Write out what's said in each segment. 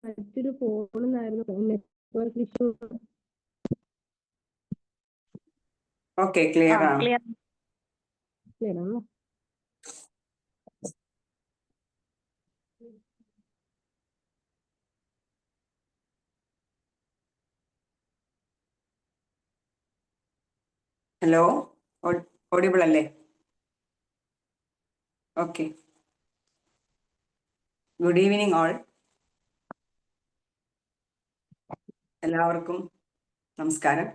മറ്റൊരു ഫോണിന്നായിരുന്നു network issue. Okay, clear ആണ്. Clear ആണോ? ഹലോ, ഓഡിബിൾ അല്ലേ? ഓക്കെ. Good evening all. എല്ലാവർക്കും നമസ്കാരം.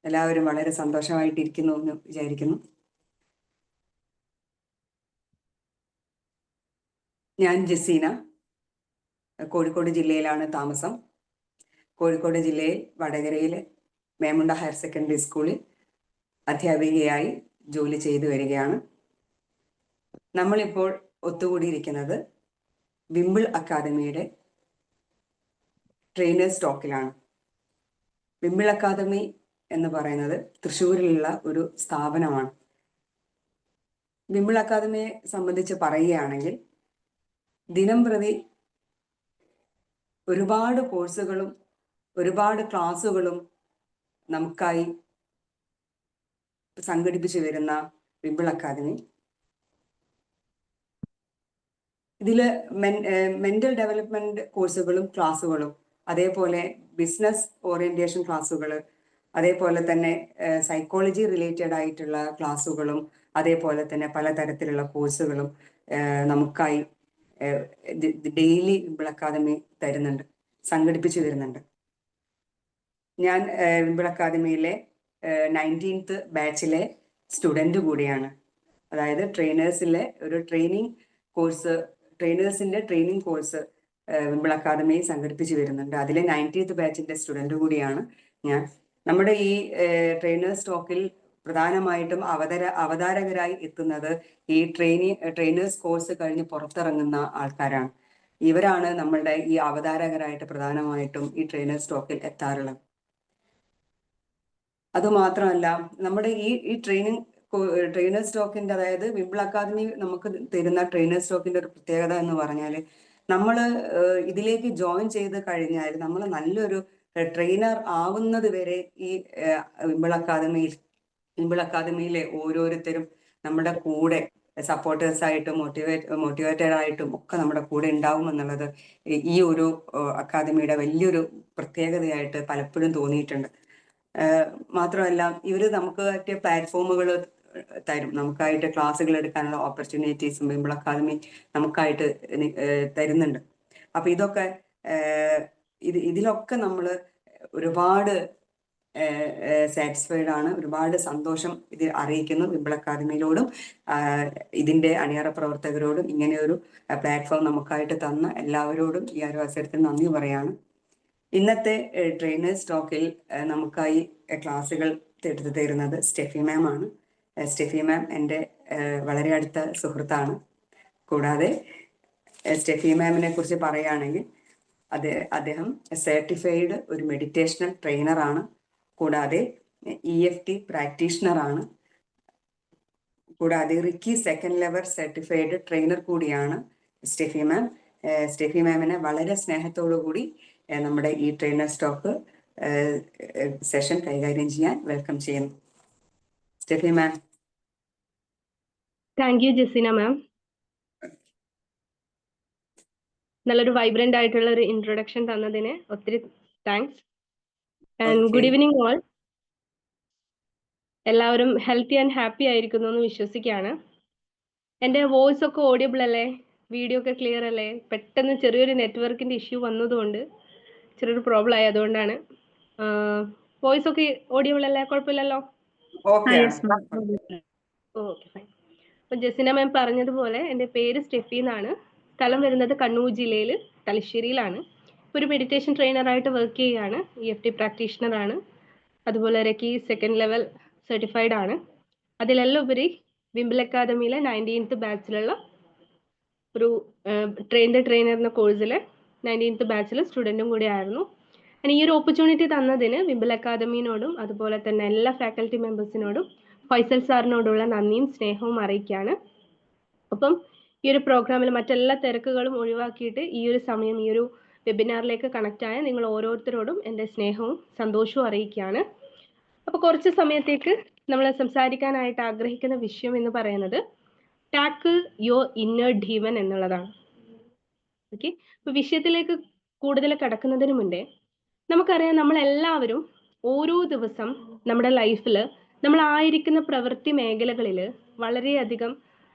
എല്ലാവരും വളരെ സന്തോഷമായിട്ടിരിക്കുന്നു എന്ന് വിചാരിക്കുന്നു. ഞാൻ ജസീന, കോഴിക്കോട് ജില്ലയിലാണ് താമസം. കോഴിക്കോട് ജില്ലയിൽ വടകരയിലെ മേമുണ്ട ഹയർ സെക്കൻഡറി സ്കൂളിൽ അധ്യാപികയായി ജോലി ചെയ്തു വരികയാണ്. നമ്മളിപ്പോൾ ഒത്തുകൂടിയിരിക്കുന്നത് വിംബിൾ അക്കാദമിയുടെ ട്രെയിനേഴ്സ് ടോക്കിലാണ്. വിംബിൾ അക്കാദമി എന്ന് പറയുന്നത് തൃശ്ശൂരിലുള്ള ഒരു സ്ഥാപനമാണ്. വിംബിൾ അക്കാദമിയെ സംബന്ധിച്ച് പറയുകയാണെങ്കിൽ ദിനം പ്രതി ഒരുപാട് കോഴ്സുകളും ഒരുപാട് ക്ലാസ്സുകളും നമുക്കായി സംഘടിപ്പിച്ചു വരുന്ന വിംബിൾ അക്കാദമി, ഇതിൽ മെന്റൽ ഡെവലപ്മെന്റ് കോഴ്സുകളും ക്ലാസ്സുകളും, അതേപോലെ ബിസിനസ് ഓറിയന്റേഷൻ ക്ലാസ്സുകൾ, അതേപോലെ തന്നെ സൈക്കോളജി റിലേറ്റഡ് ആയിട്ടുള്ള ക്ലാസ്സുകളും, അതേപോലെ തന്നെ പലതരത്തിലുള്ള കോഴ്സുകളും നമുക്കായി ഡെയിലി വിംബിൾ അക്കാദമി തരുന്നുണ്ട്, സംഘടിപ്പിച്ചു വരുന്നുണ്ട്. ഞാൻ വിംബിൾ അക്കാദമിയിലെ 19th ബാച്ചിലെ സ്റ്റുഡൻറ് കൂടിയാണ്. അതായത് ട്രെയിനേഴ്സിലെ ഒരു ട്രെയിനേഴ്സിന്റെ ട്രെയിനിങ് കോഴ്സ് വിംബിൾ അക്കാദമി സംഘടിപ്പിച്ചു വരുന്നുണ്ട്. അതിലെ 90th ബാച്ചിന്റെ സ്റ്റുഡൻറ് കൂടിയാണ് ഞാൻ. നമ്മുടെ ഈ ട്രെയിനേഴ്സ് ടോക്കിൽ പ്രധാനമായിട്ടും അവതാരകരായി എത്തുന്നത് ഈ ട്രെയിനേഴ്സ് കോഴ്സ് കഴിഞ്ഞ് പുറത്തിറങ്ങുന്ന ആൾക്കാരാണ്. ഇവരാണ് നമ്മളുടെ ഈ അവതാരകരായിട്ട് പ്രധാനമായിട്ടും ഈ ട്രെയിനേഴ്സ് ടോക്കിൽ എത്താറുള്ളത്. അതുമാത്രമല്ല, നമ്മുടെ ഈ ട്രെയിനേഴ്സ് ടോക്കിന്റെ, അതായത് വിംബിൾ അക്കാദമി നമുക്ക് തരുന്ന ട്രെയിനേഴ്സ് ടോക്കിന്റെ ഒരു പ്രത്യേകത എന്ന് പറഞ്ഞാൽ, നമ്മൾ ഇതിലേക്ക് ജോയിൻ ചെയ്ത് കഴിഞ്ഞാൽ നമ്മൾ നല്ലൊരു ട്രെയിനർ ആവുന്നത് വരെ ഈ വിംബിൾ അക്കാദമിയിലെ ഓരോരുത്തരും നമ്മുടെ കൂടെ സപ്പോർട്ടേഴ്സ് ആയിട്ടും മോട്ടിവേറ്റഡ് ആയിട്ടും ഒക്കെ നമ്മുടെ കൂടെ ഉണ്ടാവും എന്നുള്ളത് ഈ ഒരു അക്കാദമിയുടെ വലിയൊരു പ്രത്യേകതയായിട്ട് പലപ്പോഴും തോന്നിയിട്ടുണ്ട്. മാത്രമല്ല, ഇവര് നമുക്ക് പറ്റിയ പ്ലാറ്റ്ഫോമുകൾ തരും, നമുക്കായിട്ട് ക്ലാസ്സുകൾ എടുക്കാനുള്ള ഓപ്പർച്യൂണിറ്റീസും വിംബിൾ അക്കാദമി നമുക്കായിട്ട് തരുന്നുണ്ട്. അപ്പൊ ഇതൊക്കെ ഇതിലൊക്കെ നമ്മൾ ഒരുപാട് സാറ്റിസ്ഫൈഡ് ആണ്, ഒരുപാട് സന്തോഷം ഇത് അറിയിക്കുന്നു വിംബിൾ അക്കാദമിയിലോടും ഇതിന്റെ അണിയറ പ്രവർത്തകരോടും. ഇങ്ങനെ ഒരു പ്ലാറ്റ്ഫോം നമുക്കായിട്ട് തന്ന എല്ലാവരോടും ഈ ഒരു അവസരത്തിൽ നന്ദി പറയാണ്. ഇന്നത്തെ ട്രെയിനേഴ്സ് ടോക്കിൽ നമുക്കായി ക്ലാസ്സുകൾ എടുത്തു തരുന്നത് സ്റ്റെഫി മാം ആണ്. സ്റ്റെഫി മാം എൻ്റെ വളരെ അടുത്ത സുഹൃത്താണ്. കൂടാതെ സ്റ്റെഫി മാമിനെ കുറിച്ച് പറയുകയാണെങ്കിൽ അദ്ദേഹം സർട്ടിഫൈഡ് ഒരു മെഡിറ്റേഷണൽ ട്രെയിനറാണ്. കൂടാതെ EFT പ്രാക്ടീഷണറാണ്. കൂടാതെ Ricky second level certified trainer കൂടിയാണ് സ്റ്റെഫി മാം. സ്റ്റെഫി മാമിനെ വളരെ സ്നേഹത്തോടു കൂടി നമ്മുടെ ഈ ട്രെയിനേഴ്സ് ടോക്ക് സെഷൻ കൈകാര്യം ചെയ്യാൻ വെൽക്കം ചെയ്യുന്നു. Steffi ma'am. Thank you Jaseena ma'am. നല്ലൊരു വൈബ്രന്റ് ആയിട്ടുള്ള ഒരു ഇൻട്രൊഡക്ഷൻ തന്നതിന് ഒത്തിരി thanks. And good evening all. എല്ലാവരും ഹെൽത്തി ആൻഡ് ഹാപ്പി ആയിരിക്കുന്നു എന്ന് വിശ്വസിക്കുകയാണ്. എൻ്റെ വോയിസ് ഒക്കെ ഓഡിയബിൾ അല്ലേ? വീഡിയോ ഒക്കെ ക്ലിയർ അല്ലേ? പെട്ടെന്ന് ചെറിയൊരു നെറ്റ്വർക്കിന്റെ ഇഷ്യൂ വന്നതുകൊണ്ട് ചെറിയൊരു പ്രോബ്ലം ആയി, അതുകൊണ്ടാണ്. വോയിസ് ഒക്കെ ഓഡിയബിൾ അല്ലേ? കുഴപ്പമില്ലല്ലോ? Okay fine. അപ്പം ജസിന മാം പറഞ്ഞതുപോലെ എൻ്റെ പേര് സ്റ്റെഫി എന്നാണ്. സ്ഥലം വരുന്നത് കണ്ണൂർ ജില്ലയിൽ തലശ്ശേരിയിലാണ്. ഒരു മെഡിറ്റേഷൻ ട്രെയിനറായിട്ട് വർക്ക് ചെയ്യുകയാണ്. EFT പ്രാക്ടീഷണറാണ്. അതുപോലെ റെക്കി സെക്കൻഡ് ലെവൽ സർട്ടിഫൈഡ് ആണ്. അതിലെല്ലാം ഉപരി വിംബിൾ അക്കാദമിയിലെ 19th ബാച്ചിലുള്ള ഒരു ട്രെയിനർ എന്ന കോഴ്സിലെ 19th ബാച്ചിലെ സ്റ്റുഡൻറ്റും കൂടി ആയിരുന്നു. ഈ ഒരു ഓപ്പർച്യൂണിറ്റി തന്നതിന് വിംബിൾ അക്കാദമിനോടും അതുപോലെ തന്നെ എല്ലാ ഫാക്കൽറ്റി മെമ്പേഴ്സിനോടും ഫൈസൽ സാറിനോടുള്ള നന്ദിയും സ്നേഹവും അറിയിക്കുകയാണ്. അപ്പം ഈ ഒരു പ്രോഗ്രാമിൽ മറ്റെല്ലാ തിരക്കുകളും ഒഴിവാക്കിയിട്ട് ഈ ഒരു സമയം ഈ ഒരു വെബിനാറിലേക്ക് കണക്റ്റ് ആയ നിങ്ങൾ ഓരോരുത്തരോടും എൻ്റെ സ്നേഹവും സന്തോഷവും അറിയിക്കുകയാണ്. അപ്പോൾ കുറച്ച് സമയത്തേക്ക് നമ്മൾ സംസാരിക്കാനായിട്ട് ആഗ്രഹിക്കുന്ന വിഷയം എന്ന് പറയുന്നത് ടാക്കിൾ യുവർ ഇന്നർ ഡീമൻ എന്നുള്ളതാണ്. ഓക്കെ, അപ്പോൾ വിഷയത്തിലേക്ക് കൂടുതൽ കടക്കുന്നതിന് മുന്നേ നമുക്കറിയാം, നമ്മളെല്ലാവരും ഓരോ ദിവസം നമ്മുടെ ലൈഫിൽ നമ്മളായിരിക്കുന്ന പ്രവൃത്തി മേഖലകളിൽ വളരെയധികം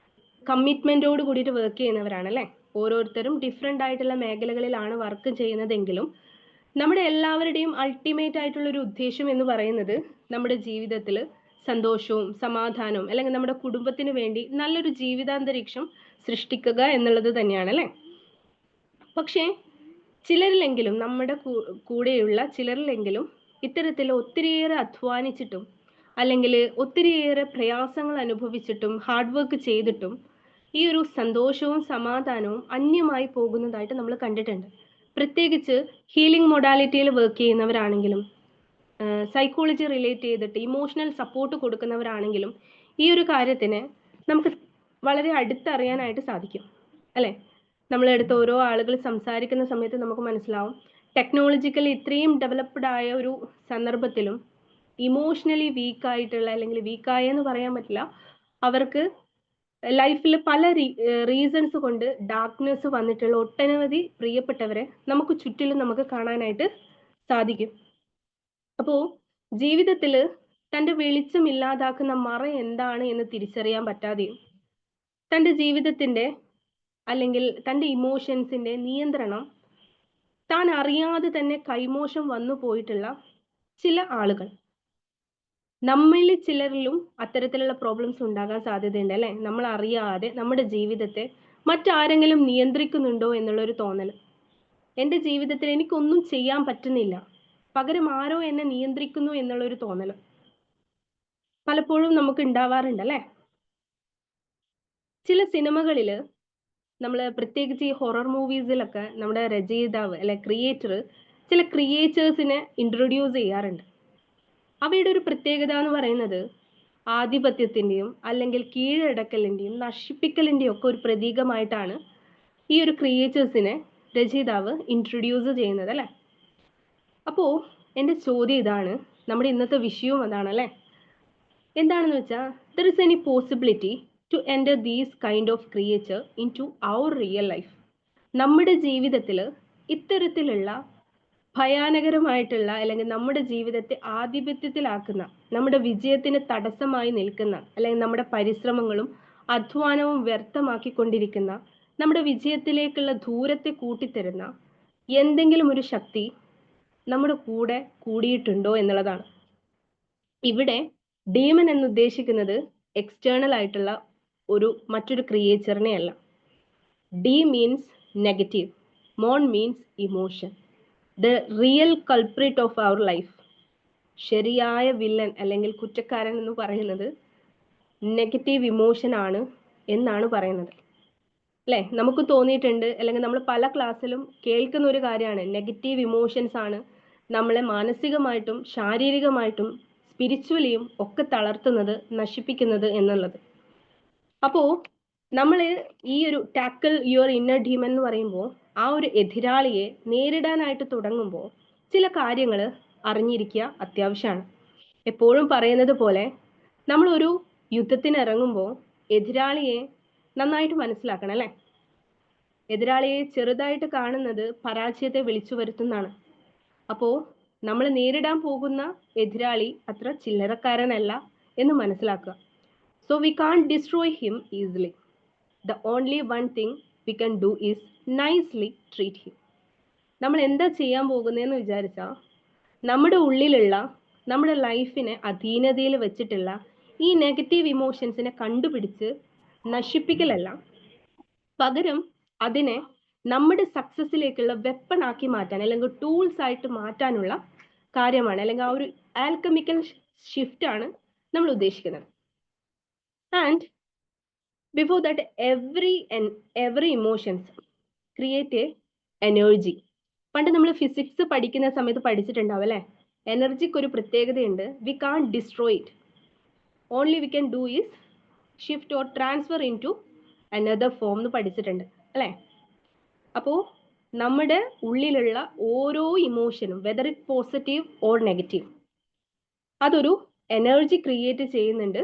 കമ്മിറ്റ്മെൻറ്റോട് കൂടിയിട്ട് വർക്ക് ചെയ്യുന്നവരാണ് അല്ലേ. ഓരോരുത്തരും ഡിഫറെൻ്റ് ആയിട്ടുള്ള മേഖലകളിലാണ് വർക്ക് ചെയ്യുന്നതെങ്കിലും നമ്മുടെ എല്ലാവരുടെയും അൾട്ടിമേറ്റ് ആയിട്ടുള്ളൊരു ഉദ്ദേശം എന്ന് പറയുന്നത് നമ്മുടെ ജീവിതത്തിൽ സന്തോഷവും സമാധാനവും അല്ലെങ്കിൽ നമ്മുടെ കുടുംബത്തിന് വേണ്ടി നല്ലൊരു ജീവിതാന്തരീക്ഷം സൃഷ്ടിക്കുക എന്നുള്ളത് തന്നെയാണ് അല്ലേ. പക്ഷേ ചിലരിലെങ്കിലും, നമ്മുടെ കൂടെയുള്ള ചിലരിലെങ്കിലും ഇത്തരത്തിൽ ഒത്തിരിയേറെ അധ്വാനിച്ചിട്ടും അല്ലെങ്കിൽ ഒത്തിരിയേറെ പ്രയാസങ്ങൾ അനുഭവിച്ചിട്ടും ഹാർഡ് വർക്ക് ചെയ്തിട്ടും ഈ ഒരു സന്തോഷവും സമാധാനവും അന്യമായി പോകുന്നതായിട്ട് നമ്മൾ കണ്ടിട്ടുണ്ട്. പ്രത്യേകിച്ച് ഹീലിംഗ് മൊഡാലിറ്റിയിൽ വർക്ക് ചെയ്യുന്നവരാണെങ്കിലും സൈക്കോളജി റിലേറ്റ് ചെയ്തിട്ട് ഇമോഷണൽ സപ്പോർട്ട് കൊടുക്കുന്നവരാണെങ്കിലും ഈ ഒരു കാര്യത്തിന് നമുക്ക് വളരെ അടുത്തറിയാനായിട്ട് സാധിക്കും അല്ലേ. നമ്മളെടുത്ത് ഓരോ ആളുകൾ സംസാരിക്കുന്ന സമയത്ത് നമുക്ക് മനസ്സിലാവും, ടെക്നോളജിക്കലി ഇത്രയും ഡെവലപ്ഡ് ആയ ഒരു സന്ദർഭത്തിലും ഇമോഷണലി വീക്കായിട്ടുള്ള, അല്ലെങ്കിൽ വീക്കായ എന്ന് പറയാൻ പറ്റില്ല, അവർക്ക് ലൈഫിൽ പല റീസൺസ് കൊണ്ട് ഡാർക്ക്നെസ് വന്നിട്ടുള്ള ഒട്ടനവധി പ്രിയപ്പെട്ടവരെ നമുക്ക് ചുറ്റിലും നമുക്ക് കാണാനായിട്ട് സാധിക്കും. അപ്പോൾ ജീവിതത്തിൽ തൻ്റെ വെളിച്ചം ഇല്ലാതാക്കുന്ന മറ എന്താണ് എന്ന് തിരിച്ചറിയാൻ പറ്റാതെയും തൻ്റെ ജീവിതത്തിൻ്റെ അല്ലെങ്കിൽ തൻ്റെ ഇമോഷൻസിൻ്റെ നിയന്ത്രണം താൻ അറിയാതെ തന്നെ കൈമോശം വന്നു പോയിട്ടുള്ള ചില ആളുകൾ, നമ്മളിൽ ചിലരിലും അത്തരത്തിലുള്ള പ്രോബ്ലംസ് ഉണ്ടാകാൻ സാധ്യതയുണ്ട് അല്ലേ. നമ്മൾ അറിയാതെ നമ്മുടെ ജീവിതത്തെ മറ്റാരെങ്കിലും നിയന്ത്രിക്കുന്നുണ്ടോ എന്നുള്ളൊരു തോന്നൽ, എൻ്റെ ജീവിതത്തിൽ എനിക്കൊന്നും ചെയ്യാൻ പറ്റുന്നില്ല, പകരം ആരോ എന്നെ നിയന്ത്രിക്കുന്നു എന്നുള്ളൊരു തോന്നൽ പലപ്പോഴും നമുക്ക് ഉണ്ടാവാറുണ്ട് അല്ലേ. ചില സിനിമകളിൽ നമ്മൾ പ്രത്യേകിച്ച് ഈ ഹൊറർ മൂവീസിലൊക്കെ നമ്മുടെ രചയിതാവ് അല്ലെ ക്രിയേറ്റർ ചില ക്രിയേച്ചേഴ്സിനെ ഇൻട്രൊഡ്യൂസ് ചെയ്യാറുണ്ട്. അവയുടെ ഒരു പ്രത്യേകത എന്ന് പറയുന്നത് ആധിപത്യത്തിൻ്റെയും അല്ലെങ്കിൽ കീഴടക്കലിൻ്റെയും നശിപ്പിക്കലിൻ്റെയും ഒക്കെ ഒരു പ്രതീകമായിട്ടാണ് ഈ ഒരു ക്രിയേച്ചേഴ്സിനെ രചയിതാവ് ഇൻട്രൊഡ്യൂസ് ചെയ്യുന്നത് അല്ലേ. അപ്പോൾ എൻ്റെ ചോദ്യം ഇതാണ്, നമ്മുടെ ഇന്നത്തെ വിഷയവും അതാണ് അല്ലേ. എന്താണെന്ന് വെച്ചാൽ, there is any possibility to enter these kind of creature into our real life. നമ്മുടെ ജീവിതത്തിൽ ഇത്തരത്തിലുള്ള ഭയാനകരമായിട്ടുള്ള അല്ലെങ്കിൽ നമ്മുടെ ജീവിതത്തെ ആധിപത്യത്തിലാക്കുന്ന, നമ്മുടെ വിജയത്തിന് തടസ്സമായി നിൽക്കുന്ന, അല്ലെങ്കിൽ നമ്മുടെ പരിശ്രമങ്ങളും അധ്വാനവും വ്യർത്ഥമാക്കിക്കൊണ്ടിരിക്കുന്ന, നമ്മുടെ വിജയത്തിലേക്കുള്ള ദൂരത്തെ കൂട്ടിത്തരുന്ന എന്തെങ്കിലും ഒരു ശക്തി നമ്മുടെ കൂടെ കൂടിയിട്ടുണ്ടോ എന്നുള്ളതാണ്. ഇവിടെ ഡീമൻ എന്ന് ഉദ്ദേശിക്കുന്നത് എക്സ്റ്റേണൽ ആയിട്ടുള്ള മറ്റൊരു ക്രിയേച്ചറിനെ അല്ല. D means negative, mon means emotion, the real culprit of our life. ശരിയായ വില്ലൻ അല്ലെങ്കിൽ കുറ്റക്കാരൻ എന്ന് പറയുന്നത് നെഗറ്റീവ് ഇമോഷൻ ആണ് എന്നാണ് പറയുന്നത് അല്ലേ. നമുക്ക് തോന്നിയിട്ടുണ്ട്, അല്ലെങ്കിൽ നമ്മൾ പല ക്ലാസ്സിലും കേൾക്കുന്ന ഒരു കാര്യമാണ്, നെഗറ്റീവ് ഇമോഷൻസ് ആണ് നമ്മളെ മാനസികമായിട്ടും ശാരീരികമായിട്ടും സ്പിരിച്വലിയും ഒക്കെ തളർത്തുന്നത്, നശിപ്പിക്കുന്നത് എന്നുള്ളത്. അപ്പോൾ നമ്മൾ ഈ ഒരു ടാക്കിൾ യുവർ ഇന്നർ ഡീമൻ എന്ന് പറയുമ്പോൾ ആ ഒരു എതിരാളിയെ നേരിടാനായിട്ട് തുടങ്ങുമ്പോൾ ചില കാര്യങ്ങൾ അറിഞ്ഞിരിക്കുക അത്യാവശ്യമാണ്. എപ്പോഴും പറയുന്നത് പോലെ നമ്മളൊരു യുദ്ധത്തിന് ഇറങ്ങുമ്പോൾ എതിരാളിയെ നന്നായിട്ട് മനസ്സിലാക്കണം അല്ലേ. എതിരാളിയെ ചെറുതായിട്ട് കാണുന്നത് പരാജയത്തെ വിളിച്ചു വരുത്തുന്നതാണ്. അപ്പോൾ നമ്മൾ നേരിടാൻ പോകുന്ന എതിരാളി അത്ര ചില്ലറക്കാരനല്ല എന്ന് മനസ്സിലാക്കുക. So we can't destroy him easily. The only one thing we can do is nicely treat him. നമ്മൾ എന്താ ചെയ്യാൻ പോകുന്നതെന്ന് വിചാരിച്ചാൽ, നമ്മുടെ ഉള്ളിലുള്ള നമ്മുടെ ലൈഫിനെ അധീനതയിൽ വെച്ചിട്ടുള്ള ഈ നെഗറ്റീവ് ഇമോഷൻസിനെ കണ്ടുപിടിച്ച് നശിപ്പിക്കലല്ല, പകരം അതിനെ നമ്മുടെ സക്സസിലേക്കുള്ള വെപ്പൺ ആക്കി മാറ്റാൻ അല്ലെങ്കിൽ ടൂൾസ് ആയിട്ട് മാറ്റാനുള്ള കാര്യമാണ്, അല്ലെങ്കിൽ ആ ഒരു ആൽക്കമിക്കൽ ഷിഫ്റ്റ് ആണ് നമ്മൾ ഉദ്ദേശിക്കുന്നത്. And before that every emotions create A energy. പണ്ട് നമ്മൾ ഫിസിക്സ് പഠിക്കുന്ന സമയത്ത് പഠിച്ചിട്ടുണ്ടാവും അല്ലേ. എനർജിക്ക് ഒരു പ്രത്യേകതയുണ്ട്, we can't destroy it, only we can do is shift or transfer into another form എന്ന് പഠിച്ചിട്ടുണ്ട് അല്ലേ. അപ്പോൾ നമ്മുടെ ഉള്ളിലുള്ള ഓരോ ഇമോഷനും, whether it positive or negative, അതൊരു എനർജി ക്രിയേറ്റ് ചെയ്യുന്നുണ്ട്.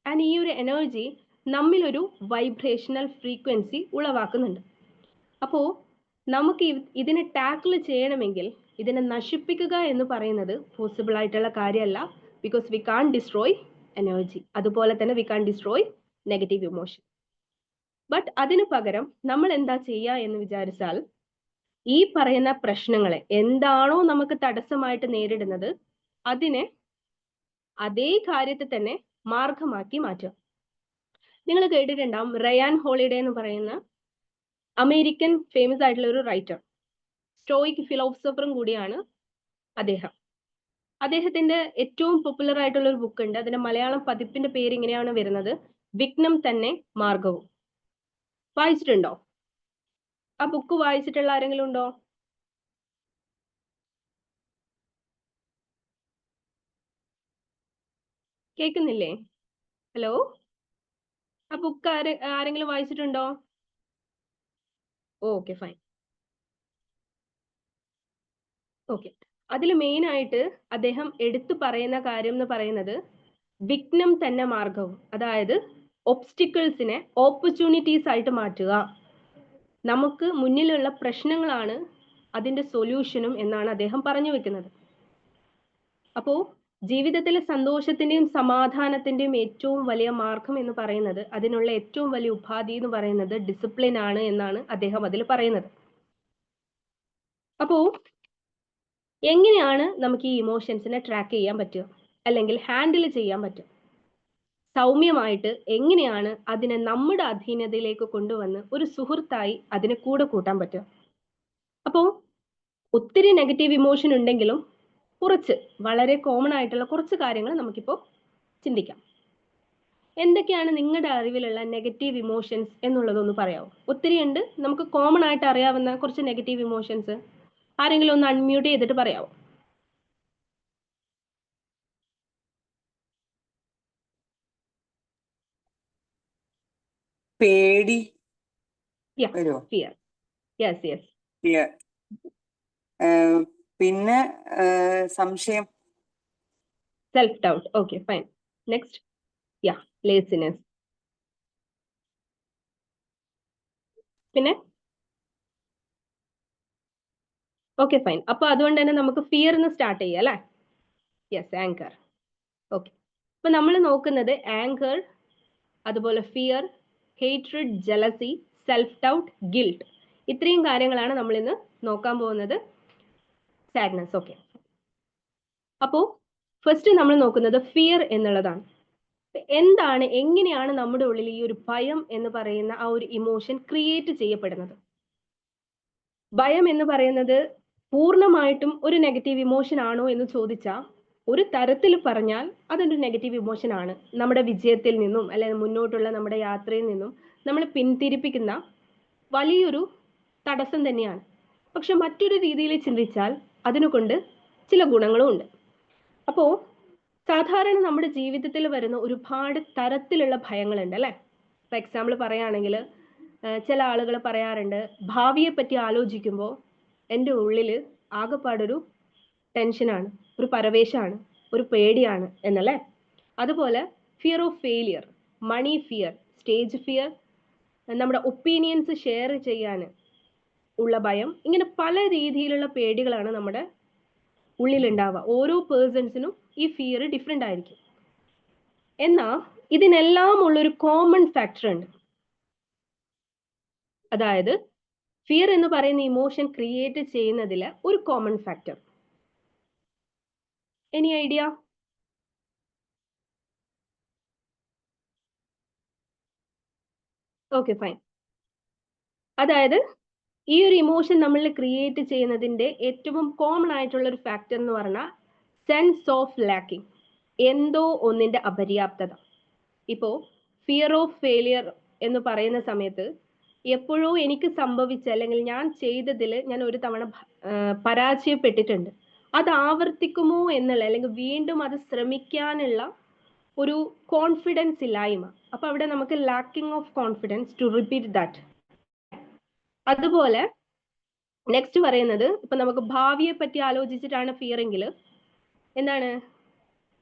ആൻഡ് ഈ ഒരു എനർജി നമ്മിലൊരു വൈബ്രേഷണൽ ഫ്രീക്വൻസി ഉളവാക്കുന്നുണ്ട്. അപ്പോൾ നമുക്ക് ഇതിനെ ടാക്കിൾ ചെയ്യണമെങ്കിൽ, ഇതിനെ നശിപ്പിക്കുക എന്ന് പറയുന്നത് പോസിബിൾ ആയിട്ടുള്ള കാര്യമല്ല. Because we can't destroy energy, അതുപോലെ തന്നെ we can't destroy negative emotion. But അതിന് പകരം നമ്മൾ എന്താ ചെയ്യുക എന്ന് വിചാരിച്ചാൽ, ഈ പറയുന്ന പ്രശ്നങ്ങളെ എന്താണോ നമുക്ക് തടസ്സമായിട്ട് നേരിടുന്നത്, അതിനെ അതേ കാര്യത്തെ തന്നെ മാർഗമാക്കി മാറ്റുക. നിങ്ങൾ കേട്ടിട്ടുണ്ടാവും, റയാൻ ഹോളിഡേ എന്ന് പറയുന്ന അമേരിക്കൻ ഫേമസ് ആയിട്ടുള്ള ഒരു റൈറ്റർ, സ്റ്റോയിക് ഫിലോസഫറും കൂടിയാണ് അദ്ദേഹം. അദ്ദേഹത്തിന്റെ ഏറ്റവും പോപ്പുലർ ആയിട്ടുള്ള ഒരു ബുക്ക് ഉണ്ട്. അതിന്റെ മലയാളം പതിപ്പിന്റെ പേര് ഇങ്ങനെയാണ് വരുന്നത്, വിഘ്നം തന്നെ മാർഗവും. വായിച്ചിട്ടുണ്ടോ? ആ ബുക്ക് വായിച്ചിട്ടുള്ള ആരെങ്കിലും ഉണ്ടോ? കേൾക്കുന്നില്ലേ? ഹലോ, ആ ബുക്ക് ആരെങ്കിലും വായിച്ചിട്ടുണ്ടോ? Okay, fine. ഓക്കെ, അതിൽ മെയിൻ ആയിട്ട് അദ്ദേഹം എടുത്തു പറയുന്ന കാര്യം എന്ന് പറയുന്നത് വിഘ്നം തന്നെ മാർഗവും, അതായത് ഒബ്സ്റ്റിക്കിൾസിനെ ഓപ്പർച്യൂണിറ്റീസ് ആയിട്ട് മാറ്റുക. നമുക്ക് മുന്നിലുള്ള പ്രശ്നങ്ങളാണ് അതിന്റെ സൊല്യൂഷനും എന്നാണ് അദ്ദേഹം പറഞ്ഞു വെക്കുന്നത്. അപ്പോൾ ജീവിതത്തിലെ സന്തോഷത്തിന്റെയും സമാധാനത്തിന്റെയും ഏറ്റവും വലിയ മാർഗം എന്ന് പറയുന്നത്, അതിനുള്ള ഏറ്റവും വലിയ ഉപാധി എന്ന് പറയുന്നത് ഡിസിപ്ലിൻ ആണ് എന്നാണ് അദ്ദേഹം അതിൽ പറയുന്നത്. അപ്പോൾ എങ്ങനെയാണ് നമുക്ക് ഈ ഇമോഷൻസിനെ ട്രാക്ക് ചെയ്യാൻ പറ്റുക, അല്ലെങ്കിൽ ഹാൻഡിൽ ചെയ്യാൻ പറ്റുക? സൗമ്യമായിട്ട് എങ്ങനെയാണ് അതിനെ നമ്മുടെ അധീനതയിലേക്ക് കൊണ്ടുവന്ന് ഒരു സുഹൃത്തായി അതിനെ കൂടെ കൂട്ടാൻ പറ്റുക? അപ്പോൾ ഒത്തിരി നെഗറ്റീവ് ഇമോഷൻ ഉണ്ടെങ്കിലും കുറച്ച് വളരെ കോമൺ ആയിട്ടുള്ള കുറച്ച് കാര്യങ്ങൾ നമുക്കിപ്പോൾ ചിന്തിക്കാം. എന്തൊക്കെയാണ് നിങ്ങളുടെ അറിവിലുള്ള നെഗറ്റീവ് ഇമോഷൻസ് എന്നുള്ളതൊന്ന് പറയാമോ? ഒത്തിരി ഉണ്ട്, നമുക്ക് കോമൺ ആയിട്ട് അറിയാവുന്ന കുറച്ച് നെഗറ്റീവ് ഇമോഷൻസ് ആരെങ്കിലും ഒന്ന് അൺമ്യൂട്ട് ചെയ്തിട്ട് പറയാമോ? പേടി വരുമോ? ഫിയർ. Yes yes. ഫിയർ. പിന്നെ സംശയം, self doubt. Okay, fine. Next, laziness. പിന്നെ ഓക്കെ, ഫൈൻ. അപ്പൊ അതുകൊണ്ട് തന്നെ നമുക്ക് ഫിയർ എന്ന് സ്റ്റാർട്ട് ചെയ്യാം അല്ലേ? Yes, anchor. ഓക്കെ, അപ്പൊ നമ്മൾ നോക്കുന്നത് ആങ്കർ, അതുപോലെ fear, hatred, jealousy, self doubt, guilt, ഇത്രയും കാര്യങ്ങളാണ് നമ്മൾ ഇന്ന് നോക്കാൻ പോകുന്നത്. സാഡ്നെസ്. ഓക്കെ, അപ്പോൾ ഫസ്റ്റ് നമ്മൾ നോക്കുന്നത് ഫിയർ എന്നുള്ളതാണ്. എന്താണ്, എങ്ങനെയാണ് നമ്മുടെ ഉള്ളിൽ ഈ ഒരു ഭയം എന്ന് പറയുന്ന ആ ഒരു ഇമോഷൻ ക്രിയേറ്റ് ചെയ്യപ്പെടുന്നത്? ഭയം എന്ന് പറയുന്നത് പൂർണ്ണമായിട്ടും ഒരു നെഗറ്റീവ് ഇമോഷൻ ആണോ എന്ന് ചോദിച്ചാൽ, ഒരു തരത്തിൽ പറഞ്ഞാൽ അതൊരു നെഗറ്റീവ് ഇമോഷൻ ആണ്. നമ്മുടെ വിജയത്തിൽ നിന്നും അല്ലെങ്കിൽ മുന്നോട്ടുള്ള നമ്മുടെ യാത്രയിൽ നിന്നും നമ്മൾ പിന്തിരിപ്പിക്കുന്ന വലിയൊരു തടസ്സം തന്നെയാണ്. പക്ഷെ മറ്റൊരു രീതിയിൽ ചിന്തിച്ചാൽ അതിനെക്കൊണ്ട് ചില ഗുണങ്ങളും ഉണ്ട്. അപ്പോൾ സാധാരണ നമ്മുടെ ജീവിതത്തിൽ വരുന്ന ഒരുപാട് തരത്തിലുള്ള ഭയങ്ങളുണ്ട് അല്ലേ? ഫോർ എക്സാമ്പിൾ പറയുകയാണെങ്കിൽ, ചില ആളുകൾ പറയാറുണ്ട്, ഭാവിയെ പറ്റി ആലോചിക്കുമ്പോൾ എൻ്റെ ഉള്ളിൽ ആകെപ്പാടൊരു ടെൻഷനാണ്, ഒരു പരവേശമാണ്, ഒരു പേടിയാണ് എന്നല്ലേ? അതുപോലെ fear of failure, money fear, stage fear, നമ്മുടെ ഒപ്പീനിയൻസ് ഷെയർ ചെയ്യാൻ ഉള്ള ഭയം, ഇങ്ങനെ പല രീതിയിലുള്ള പേടികളാണ് നമ്മുടെ ഉള്ളിലുണ്ടാവുക. ഓരോ പേഴ്സൺസിനും ഈ ഫിയർ ഡിഫറെൻ്റ് ആയിരിക്കും. എന്നാൽ ഇതിനെല്ലാം ഉള്ളൊരു കോമൺ ഫാക്ടർ ഉണ്ട്. അതായത് ഫിയർ എന്ന് പറയുന്ന ഇമോഷൻ ക്രിയേറ്റ് ചെയ്യുന്നതിൽ ഒരു common factor. Any idea? Okay, fine. അതായത് ഈ ഒരു ഇമോഷൻ നമ്മൾ ക്രിയേറ്റ് ചെയ്യുന്നതിന്റെ ഏറ്റവും കോമൺ ആയിട്ടുള്ള ഒരു ഫാക്ടർ എന്ന് പറഞ്ഞാൽ സെൻസ് ഓഫ് ലാക്കിംഗ്, എന്തോ ഒന്നിന്റെ അപര്യാപ്തത. ഇപ്പോൾ ഫിയർ ഓഫ് ഫെയിലിയർ എന്ന് പറയുന്ന സമയത്ത് എപ്പോഴോ എനിക്ക് സംഭവിച്ച അല്ലെങ്കിൽ ഞാൻ ചെയ്തതിൽ ഞാൻ ഒരു തവണ പരാജയപ്പെട്ടിട്ടുണ്ട്, അത് ആവർത്തിക്കുമോ എന്നുള്ള, അല്ലെങ്കിൽ വീണ്ടും അത് ശ്രമിക്കാനുള്ള ഒരു കോൺഫിഡൻസ് ഇല്ലായ്മ. അപ്പൊ അവിടെ നമുക്ക് lacking of confidence to repeat that. അതുപോലെ നെക്സ്റ്റ് പറയുന്നത്, ഇപ്പൊ നമുക്ക് ഭാവിയെ പറ്റി ആലോചിച്ചിട്ടാണ് ഫിയർ എങ്കിൽ എന്താണ്,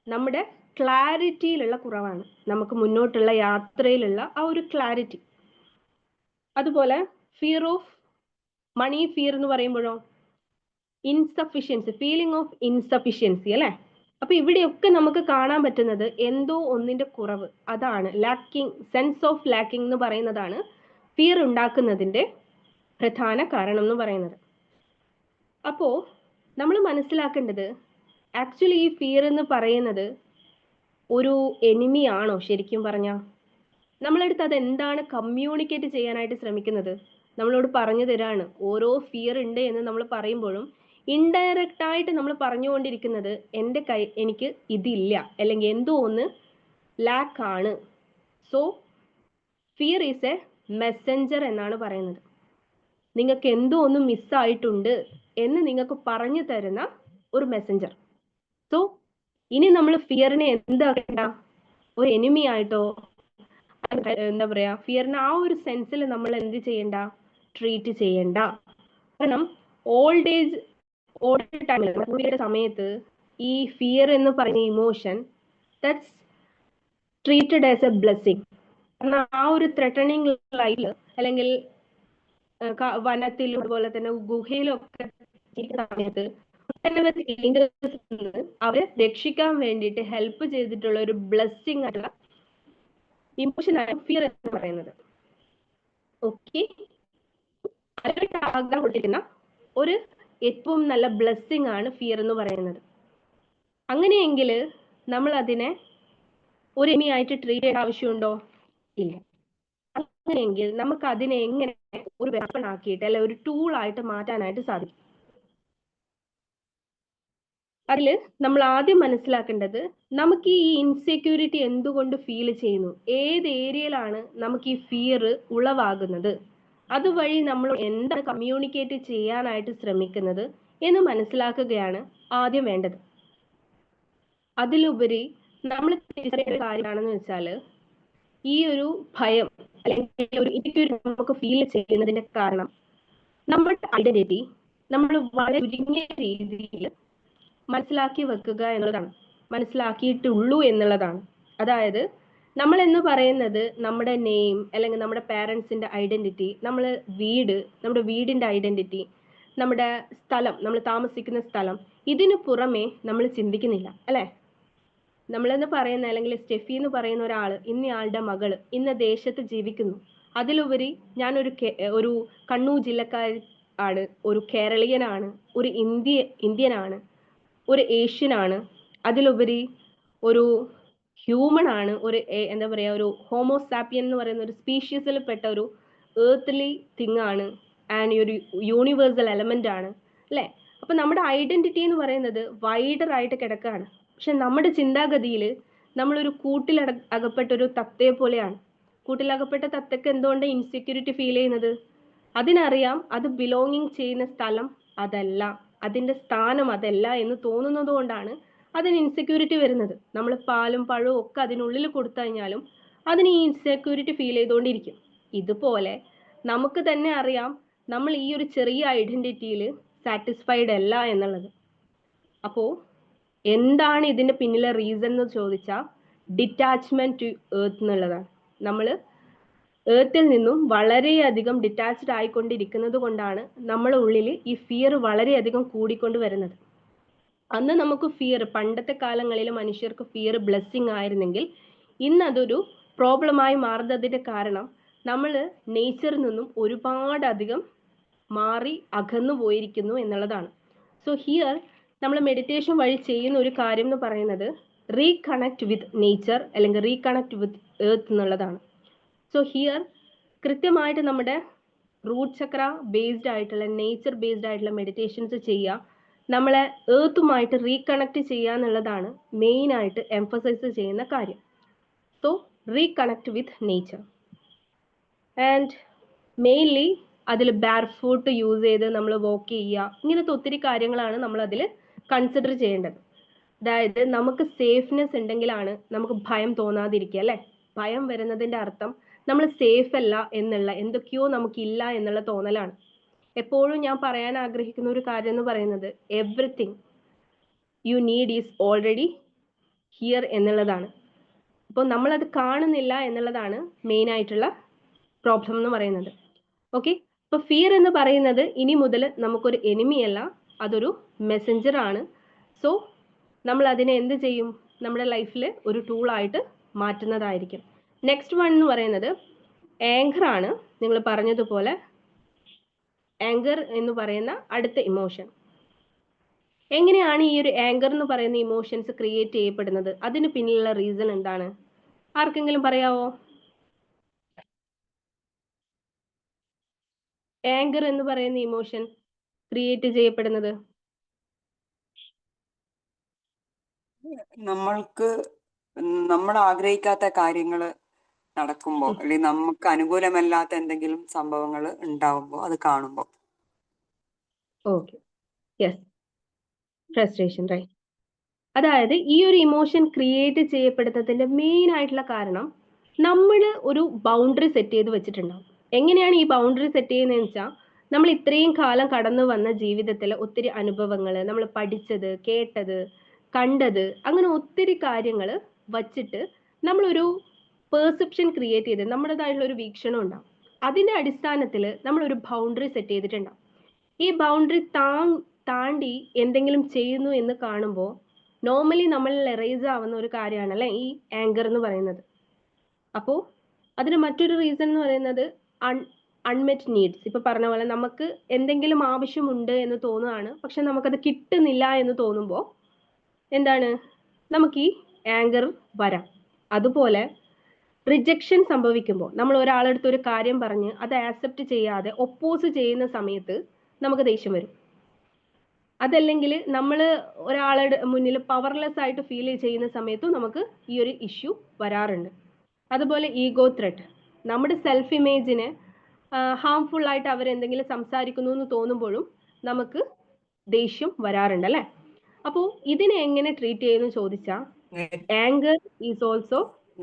നമ്മുടെ ക്ലാരിറ്റിയിലുള്ള കുറവാണ്, നമുക്ക് മുന്നോട്ടുള്ള യാത്രയിലുള്ള ആ ഒരു ക്ലാരിറ്റി. അതുപോലെ ഫിയർ ഓഫ് മണി ഫിയർ എന്ന് പറയുമ്പോഴോ ഇൻസഫിഷ്യൻസി, ഫീലിംഗ് ഓഫ് ഇൻസഫിഷ്യൻസി അല്ലെ. അപ്പൊ ഇവിടെയൊക്കെ നമുക്ക് കാണാൻ പറ്റുന്നത് എന്തോ ഒന്നിന്റെ കുറവ്, അതാണ് ലാക്കിംഗ്, സെൻസ് ഓഫ് ലാക്കിംഗ് എന്ന് പറയുന്നതാണ് ഫിയർ ഉണ്ടാക്കുന്നതിന്റെ പ്രധാന കാരണം എന്ന് പറയുന്നത്. അപ്പോ നമ്മൾ മനസ്സിലാക്കേണ്ടത് ആക്ച്വലി ഈ ഫിയർ എന്ന് പറയുന്നത് ഒരു എനിമി ആണോ ശരിക്കും പറഞ്ഞാൽ? നമ്മളെടുത്ത് അത് എന്താണ് കമ്മ്യൂണിക്കേറ്റ് ചെയ്യാനായിട്ട് ശ്രമിക്കുന്നത്? നമ്മളോട് പറഞ്ഞു തരാണ് ഓരോ ഫിയർ ഉണ്ട് എന്ന് നമ്മൾ പറയുമ്പോഴും ഇൻഡയറക്റ്റ് ആയിട്ട് നമ്മൾ പറഞ്ഞുകൊണ്ടിരിക്കുന്നത് എനിക്ക് ഇതില്ല, അല്ലെങ്കിൽ എന്തോ ഒന്ന് ലാക്ക് ആണ്. So fear is a Messenger എന്നാണ് പറയുന്നത്. നിങ്ങൾക്ക് എന്തോ ഒന്ന് മിസ്സായിട്ടുണ്ട് എന്ന് നിങ്ങൾക്ക് പറഞ്ഞു തരുന്ന ഒരു മെസ്സഞ്ചർ. സോ ഇനി നമ്മൾ ഫിയറിനെ എന്താക്കണ്ട, ഒരു എനിമി ആയിട്ടോ എന്താ പറയാ, ഫിയറിനെ ആ ഒരു സെൻസിൽ നമ്മൾ എന്ത് ചെയ്യണ്ട, ട്രീറ്റ് ചെയ്യണ്ട. കാരണം ഓൾഡ് ടൈമിൽ സമയത്ത് ഈ ഫിയർ എന്ന് പറയുന്ന emotion that's treated as A blessing. കാരണം ആ ഒരു ത്രെട്ടണിങ് ലൈഫിൽ അല്ലെങ്കിൽ വനത്തിലും അതുപോലെ തന്നെ ഗുഹയിലൊക്കെ സമയത്ത് അവരെ രക്ഷിക്കാൻ വേണ്ടിയിട്ട് ഹെൽപ്പ് ചെയ്തിട്ടുള്ള ഒരു ബ്ലെസ്സിങ് ആയിട്ടുള്ള ഇമോഷൻ ആണ് ഫിയർ എന്ന് പറയുന്നത്. ഓക്കെ, അതിനായിട്ട് ആഗ്രഹം കൊടുത്തിരിക്കുന്ന ഒരു ഏറ്റവും നല്ല ബ്ലെസ്സിങ് ആണ് ഫിയർ എന്ന് പറയുന്നത്. അങ്ങനെയെങ്കിൽ നമ്മൾ അതിനെ ഒരു എനിമിയായിട്ട് ട്രീറ്റ് ചെയ്യേണ്ട ആവശ്യമുണ്ടോ? ഇല്ല. അങ്ങനെയെങ്കിൽ നമുക്ക് അതിനെ എങ്ങനെ ഒരു വെപ്പൺ ആക്കിയിട്ട് അല്ലെ ഒരു ടൂൾ ആയിട്ട് മാറ്റാനായിട്ട് സാധിക്കും? അതിൽ നമ്മൾ ആദ്യം മനസ്സിലാക്കേണ്ടത്, നമുക്ക് ഈ ഇൻസെക്യൂരിറ്റി എന്തുകൊണ്ട് ഫീൽ ചെയ്യുന്നു, ഏത് ഏരിയയിലാണ് നമുക്ക് ഈ ഫിയർ ഉളവാകുന്നത്, അതുവഴി നമ്മൾ എന്താണ് കമ്മ്യൂണിക്കേറ്റ് ചെയ്യാനായിട്ട് ശ്രമിക്കുന്നത് എന്ന് മനസ്സിലാക്കുകയാണ് ആദ്യം വേണ്ടത്. അതിലുപരി നമ്മൾ തിരിച്ചറിയേണ്ട കാര്യമാണെന്ന് വെച്ചാൽ, ഈ ഒരു ഭയം അല്ലെങ്കിൽ ഒരു ഇൻസെക്യൂരിറ്റി നമുക്ക് ഫീൽ ചെയ്യുന്നതിന്റെ കാരണം നമ്മുടെ ഐഡന്റിറ്റി നമ്മൾ വളരെ ചുരുങ്ങിയ രീതിയിൽ മനസ്സിലാക്കി വെക്കുക എന്നുള്ളതാണ്, മനസ്സിലാക്കിയിട്ടുള്ളൂ എന്നുള്ളതാണ്. അതായത് നമ്മൾ എന്ന് പറയുന്നത് നമ്മുടെ നെയിം അല്ലെങ്കിൽ നമ്മുടെ പാരൻസിന്റെ ഐഡന്റിറ്റി, നമ്മുടെ വീടിന്റെ ഐഡന്റിറ്റി, നമ്മുടെ സ്ഥലം, നമ്മൾ താമസിക്കുന്ന സ്ഥലം, ഇതിനു പുറമെ നമ്മൾ ചിന്തിക്കുന്നില്ല അല്ലെ. നമ്മളെന്ന് പറയുന്ന അല്ലെങ്കിൽ സ്റ്റെഫി എന്ന് പറയുന്ന ഒരാൾ ഇന്നയാളുടെ മകള് ഇന്ന ദേശത്ത് ജീവിക്കുന്നു, അതിലുപരി ഞാനൊരു ഒരു കണ്ണൂർ ജില്ലക്കാരി ആണ്, ഒരു കേരളീയനാണ്, ഒരു ഇന്ത്യനാണ്, ഒരു ഏഷ്യനാണ്, അതിലുപരി ഒരു ഹ്യൂമൺ ആണ്, ഒരു എന്താ പറയാ, ഒരു ഹോമോസാപ്പിയൻ എന്ന് പറയുന്ന ഒരു സ്പീഷ്യസിൽ പെട്ട ഒരു ഏർത്ത്ലി തിങ് ആണ്, ആൻഡ് ഒരു യൂണിവേഴ്സൽ എലമെന്റ് ആണ് അല്ലെ. അപ്പൊ നമ്മുടെ ഐഡന്റിറ്റി എന്ന് പറയുന്നത് വൈഡർ ആയിട്ട് കിടക്കുകയാണ്. പക്ഷെ നമ്മുടെ ചിന്താഗതിയിൽ നമ്മളൊരു അകപ്പെട്ട ഒരു തത്തയെ പോലെയാണ്. കൂട്ടിലകപ്പെട്ട തത്തക്ക് എന്തുകൊണ്ട് ഇൻസെക്യൂരിറ്റി ഫീൽ ചെയ്യുന്നത്? അതിനറിയാം അത് ബിലോങ്ങിങ് ചെയ്യുന്ന സ്ഥലം അതല്ല, അതിന്റെ സ്ഥാനം അതല്ല എന്ന് തോന്നുന്നത് കൊണ്ടാണ് അതിന് ഇൻസെക്യൂരിറ്റി വരുന്നത്. നമ്മൾ പാലും പഴവും ഒക്കെ അതിനുള്ളിൽ കൊടുത്തു കഴിഞ്ഞാലും അതിന് ഈ ഇൻസെക്യൂരിറ്റി ഫീൽ ചെയ്തുകൊണ്ടിരിക്കും. ഇതുപോലെ നമുക്ക് തന്നെ അറിയാം നമ്മൾ ഈ ഒരു ചെറിയ ഐഡന്റിറ്റിയിൽ സാറ്റിസ്ഫൈഡ് അല്ല എന്നുള്ളത്. അപ്പോ എന്താണ് ഇതിന്റെ പിന്നിലെ റീസൺ എന്ന് ചോദിച്ചാൽ ഡിറ്റാച്ച്മെന്റ് ടു എർത്ത് എന്നുള്ളതാണ്. നമ്മൾ ഏർത്തിൽ നിന്നും വളരെയധികം ഡിറ്റാച്ച്ഡ് ആയിക്കൊണ്ടിരിക്കുന്നത് കൊണ്ടാണ് നമ്മുടെ ഉള്ളിൽ ഈ ഫിയർ വളരെയധികം കൂടിക്കൊണ്ട് വരുന്നത്. അന്ന് നമുക്ക് ഫിയർ, പണ്ടത്തെ കാലങ്ങളിൽ മനുഷ്യർക്ക് ഫിയർ ബ്ലെസ്സിങ് ആയിരുന്നെങ്കിൽ ഇന്ന് അതൊരു പ്രോബ്ലമായി മാറുന്നതിന്റെ കാരണം നമ്മൾ നേച്ചറിൽ നിന്നും ഒരുപാട് അധികം മാറി അകന്നു പോയിരിക്കുന്നു എന്നുള്ളതാണ്. സോ ഹിയർ നമ്മൾ മെഡിറ്റേഷൻ വഴി ചെയ്യുന്ന ഒരു കാര്യം എന്ന് പറയുന്നത് റീകണക്ട് വിത്ത് നേച്ചർ അല്ലെങ്കിൽ റീകണക്ട് വിത്ത് എർത്ത് എന്നുള്ളതാണ്. സോ ഹിയർ കൃത്യമായിട്ട് നമ്മുടെ റൂട്ട് ചക്ര ബേസ്ഡ് ആയിട്ടുള്ള നേച്ചർ ബേസ്ഡ് ആയിട്ടുള്ള മെഡിറ്റേഷൻസ് ചെയ്യുക, നമ്മളെ ഏർത്തുമായിട്ട് റീകണക്ട് ചെയ്യുക എന്നുള്ളതാണ് മെയിൻ ആയിട്ട് എംഫസൈസ് ചെയ്യുന്ന കാര്യം. So reconnect with nature and mainly അതിൽ ബാർ ഫുട്ട് യൂസ് ചെയ്ത് നമ്മൾ വോക്ക് ചെയ്യുക, ഇങ്ങനത്തെ ഒത്തിരി കാര്യങ്ങളാണ് നമ്മൾ അതിൽ കൺസിഡർ ചെയ്യേണ്ടത്. അതായത് നമുക്ക് സേഫ്നെസ് ഉണ്ടെങ്കിലാണ് നമുക്ക് ഭയം തോന്നാതിരിക്കുക അല്ലെ. ഭയം വരുന്നതിന്റെ അർത്ഥം നമ്മൾ സേഫ് അല്ല എന്നുള്ള, എന്തൊക്കെയോ നമുക്കില്ല എന്നുള്ള തോന്നലാണ്. എപ്പോഴും ഞാൻ പറയാൻ ആഗ്രഹിക്കുന്ന ഒരു കാര്യം എന്ന് പറയുന്നത് everything you need is already here എന്നുള്ളതാണ്. അപ്പോൾ നമ്മളത് കാണുന്നില്ല എന്നുള്ളതാണ് മെയിൻ ആയിട്ടുള്ള പ്രോബ്ലം എന്ന് പറയുന്നത്. ഓക്കെ, അപ്പോൾ ഫിയർ എന്ന് പറയുന്നത് ഇനി മുതൽ നമുക്കൊരു എനിമിയല്ല, അതൊരു മെസ്സഞ്ചർ ആണ്. സോ നമ്മൾ അതിനെ എന്ത് ചെയ്യും, നമ്മുടെ ലൈഫിൽ ഒരു ടൂളായിട്ട് മാറ്റുന്നതായിരിക്കും. നെക്സ്റ്റ് വൺ എന്ന് പറയുന്നത് ആങ്കർ ആണ്. നിങ്ങൾ പറഞ്ഞതുപോലെ ആങ്കർ എന്ന് പറയുന്ന അടുത്ത ഇമോഷൻ. എങ്ങനെയാണ് ഈ ഒരു ആങ്കർ എന്ന് പറയുന്ന ഇമോഷൻസ് ക്രിയേറ്റ് ചെയ്യപ്പെടുന്നത്? അതിന് പിന്നിലുള്ള റീസൺ എന്താണ്? ആർക്കെങ്കിലും പറയാവോ? ആങ്കർ എന്ന് പറയുന്ന ഇമോഷൻ ക്രിയേറ്റ് ചെയ്യപ്പെടുന്നത് നമ്മൾക്ക് നമ്മൾ ആഗ്രഹിക്കാത്ത കാര്യങ്ങൾ നടക്കുമ്പോൾ, അല്ലെങ്കിൽ നമുക്ക് അനുകൂലമല്ലാത്ത എന്തെങ്കിലും സംഭവങ്ങൾ ഉണ്ടാവുമ്പോൾ, അത് കാണുമ്പോൾ. Okay, yes, frustration, right. അതായത് ഈ ഒരു ഇമോഷൻ ക്രിയേറ്റ് ചെയ്യപ്പെടുന്നതിന്റെ മെയിൻ ആയിട്ടുള്ള കാരണം നമ്മൾ ഒരു ബൗണ്ടറി സെറ്റ് ചെയ്ത് വെച്ചിട്ടുണ്ടാവും. എങ്ങനെയാണ് ഈ ബൗണ്ടറി സെറ്റ് ചെയ്യുന്നതെന്ന് വെച്ചാൽ, നമ്മൾ ഇത്രയും കാലം കടന്നു വന്ന ജീവിതത്തിൽ ഒത്തിരി അനുഭവങ്ങൾ, നമ്മൾ പഠിച്ചത്, കേട്ടത്, കണ്ടത്, അങ്ങനെ ഒത്തിരി കാര്യങ്ങൾ വച്ചിട്ട് നമ്മളൊരു പെർസെപ്ഷൻ ക്രിയേറ്റ് ചെയ്ത് നമ്മുടേതായിട്ടുള്ള ഒരു വീക്ഷണം ഉണ്ടാവും. അതിന്റെ അടിസ്ഥാനത്തിൽ നമ്മൾ ഒരു ബൗണ്ടറി സെറ്റ് ചെയ്തിട്ടുണ്ടാവും. ഈ ബൗണ്ടറി താണ്ടി എന്തെങ്കിലും ചെയ്യുന്നു എന്ന് കാണുമ്പോൾ നോർമലി നമ്മളിൽ എറേസ് ആവുന്ന ഒരു കാര്യമാണല്ലേ ഈ ആങ്കർ എന്ന് പറയുന്നത്. അപ്പോൾ അതിന് മറ്റൊരു റീസൺ എന്ന് പറയുന്നത് അൺമെറ്റ് നീഡ്സ്. ഇപ്പൊ പറഞ്ഞ പോലെ നമുക്ക് എന്തെങ്കിലും ആവശ്യമുണ്ട് എന്ന് തോന്നുകയാണ്, പക്ഷെ നമുക്കത് കിട്ടുന്നില്ല എന്ന് തോന്നുമ്പോൾ എന്താണ്, നമുക്ക് ഈ ആങ്കർ വരാം. അതുപോലെ റിജക്ഷൻ സംഭവിക്കുമ്പോൾ, നമ്മൾ ഒരാളെടുത്ത് ഒരു കാര്യം പറഞ്ഞ് അത് ആക്സെപ്റ്റ് ചെയ്യാതെ ഒപ്പോസ് ചെയ്യുന്ന സമയത്ത് നമുക്ക് ദേഷ്യം വരും. അതല്ലെങ്കിൽ നമ്മൾ ഒരാളുടെ മുന്നിൽ പവർലെസ് ആയിട്ട് ഫീൽ ചെയ്യുന്ന സമയത്തും നമുക്ക് ഈ ഒരു ഇഷ്യൂ വരാറുണ്ട്. അതുപോലെ ഈഗോ ത്രെറ്റ്, നമ്മുടെ സെൽഫ് ഇമേജിന് ഹാംഫുൾ ആയിട്ട് അവരെന്തെങ്കിലും സംസാരിക്കുന്നു എന്ന് തോന്നുമ്പോഴും നമുക്ക് ദേഷ്യം വരാറുണ്ട് അല്ലേ? അപ്പോൾ ഇതിനെ എങ്ങനെ ട്രീറ്റ് ചെയ്യുന്നു ചോദിച്ചാൽ, anchor is also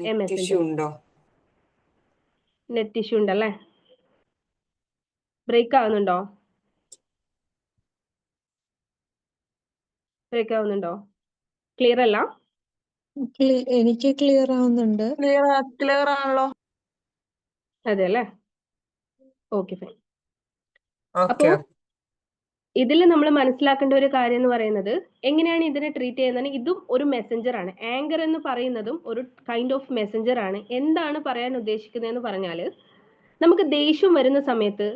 A Messenger. Net issue ഉണ്ടല്ലേ? ബ്രേക്ക് ആവുന്നുണ്ടോ? ബ്രേക്ക് ആവുന്നുണ്ടോ? ക്ലിയർ അല്ല? എനിക്ക് ക്ലിയർ ആവുന്നുണ്ട്. ക്ലിയർ ആണല്ലോ. അതെ അല്ലേ? Okay, fine. ഓക്കെ, അപ്പോൾ ഇതിൽ നമ്മൾ മനസ്സിലാക്കേണ്ട ഒരു കാര്യം എന്ന് പറയുന്നത്, എങ്ങനെയാണ് ഇതിനെ ട്രീറ്റ് ചെയ്യുന്നത്? ഇതും ഒരു മെസ്സഞ്ചർ ആണ്. ആങ്കർ എന്ന് പറയുന്നതും ഒരു കൈൻഡ് ഓഫ് മെസ്സഞ്ചർ ആണ്. എന്താണ് പറയാൻ ഉദ്ദേശിക്കുന്നതെന്ന് പറഞ്ഞാൽ, നമുക്ക് ദേഷ്യം വരുന്ന സമയത്ത്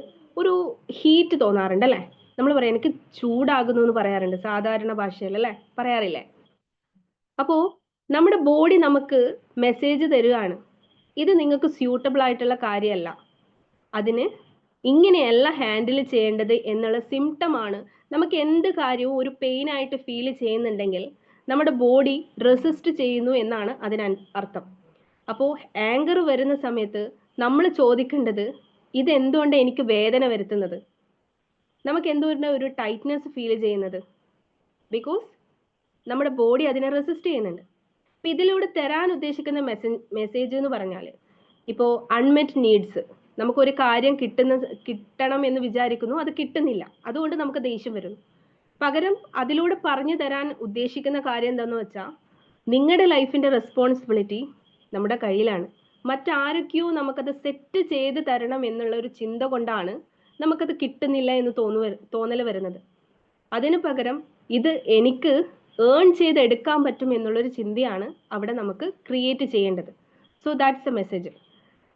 ഒരു ഹീറ്റ് തോന്നാറുണ്ട് അല്ലേ? നമ്മൾ പറയാം എനിക്ക് ചൂടാകുന്നു എന്ന് പറയാറുണ്ട് സാധാരണ ഭാഷയിൽ അല്ലേ? പറയാറില്ലേ? അപ്പോൾ നമ്മുടെ ബോഡി നമുക്ക് മെസ്സേജ് തരികയാണ്, ഇത് നിങ്ങൾക്ക് സ്യൂട്ടബിൾ ആയിട്ടുള്ള കാര്യമല്ല, അതിന് ഇങ്ങനെയല്ല ഹാൻഡിൽ ചെയ്യേണ്ടത് എന്നുള്ള സിംറ്റം ആണ്. നമുക്ക് എന്ത് കാര്യവും ഒരു പെയിൻ ആയിട്ട് ഫീൽ ചെയ്യുന്നുണ്ടെങ്കിൽ നമ്മുടെ ബോഡി റെസിസ്റ്റ് ചെയ്യുന്നു എന്നാണ് അതിന് അർത്ഥം. അപ്പോൾ ആങ്കർ വരുന്ന സമയത്ത് നമ്മൾ ചോദിക്കേണ്ടത്, ഇത് എന്തുകൊണ്ട് എനിക്ക് വേദന വരുത്തുന്നത്? നമുക്ക് എന്തുകൊണ്ട് ഒരു ടൈറ്റ്നെസ് ഫീൽ ചെയ്യുന്നത്? ബിക്കോസ് നമ്മുടെ ബോഡി അതിനെ റെസിസ്റ്റ് ചെയ്യുന്നുണ്ട്. അപ്പം ഇതിലൂടെ തരാൻ ഉദ്ദേശിക്കുന്ന മെസ്സേജ് എന്ന് പറഞ്ഞാൽ, ഇപ്പോൾ അൺമെറ്റ് നീഡ്സ്, നമുക്കൊരു കാര്യം കിട്ടണം എന്ന് വിചാരിക്കുന്നു, അത് കിട്ടുന്നില്ല, അതുകൊണ്ട് നമുക്ക് ദേഷ്യം വരുന്നു. പകരം അതിലൂടെ പറഞ്ഞു തരാൻ ഉദ്ദേശിക്കുന്ന കാര്യം എന്താണെന്ന് വെച്ചാൽ, നിങ്ങളുടെ ലൈഫിന്റെ റെസ്പോൺസിബിലിറ്റി നമ്മുടെ കയ്യിലാണ്. മറ്റാരൊക്കെയോ നമുക്കത് സെറ്റ് ചെയ്ത് തരണം എന്നുള്ള ഒരു ചിന്ത കൊണ്ടാണ് നമുക്കത് കിട്ടുന്നില്ല എന്ന് തോന്നൽ വരുന്നത്. അതിനു പകരം ഇത് എനിക്ക് ഏൺ ചെയ്ത് എടുക്കാൻ പറ്റും എന്നുള്ളൊരു ചിന്തയാണ് അവിടെ നമുക്ക് ക്രിയേറ്റ് ചെയ്യേണ്ടത്. So that's A message.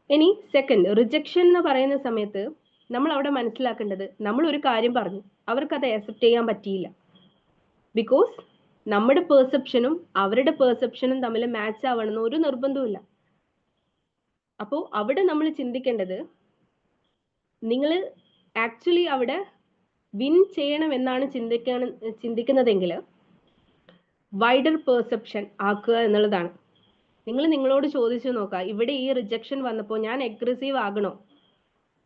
ഇനി സെക്കൻഡ്, റിജക്ഷൻ എന്ന് പറയുന്ന സമയത്ത് നമ്മൾ അവിടെ മനസ്സിലാക്കേണ്ടത്, നമ്മൾ ഒരു കാര്യം പറഞ്ഞു, അവർക്ക് അത് അക്സെപ്റ്റ് ചെയ്യാൻ പറ്റിയില്ല. ബിക്കോസ് നമ്മുടെ പെർസെപ്ഷനും അവരുടെ പെർസെപ്ഷനും തമ്മിൽ മാച്ച് ആവണമെന്ന് ഒരു നിർബന്ധവുമില്ല. അപ്പോൾ അവിടെ നമ്മൾ ചിന്തിക്കേണ്ടത്, നിങ്ങൾ ആക്ച്വലി അവിടെ വിൻ ചെയ്യണം എന്നാണ് ചിന്തിക്കുന്നതെങ്കിൽ വൈഡർ പെർസെപ്ഷൻ ആക്കുക എന്നുള്ളതാണ്. നിങ്ങൾ നിങ്ങളോട് ചോദിച്ചു നോക്കുക, ഇവിടെ ഈ റിജക്ഷൻ വന്നപ്പോൾ ഞാൻ അഗ്രസീവ് ആകണോ?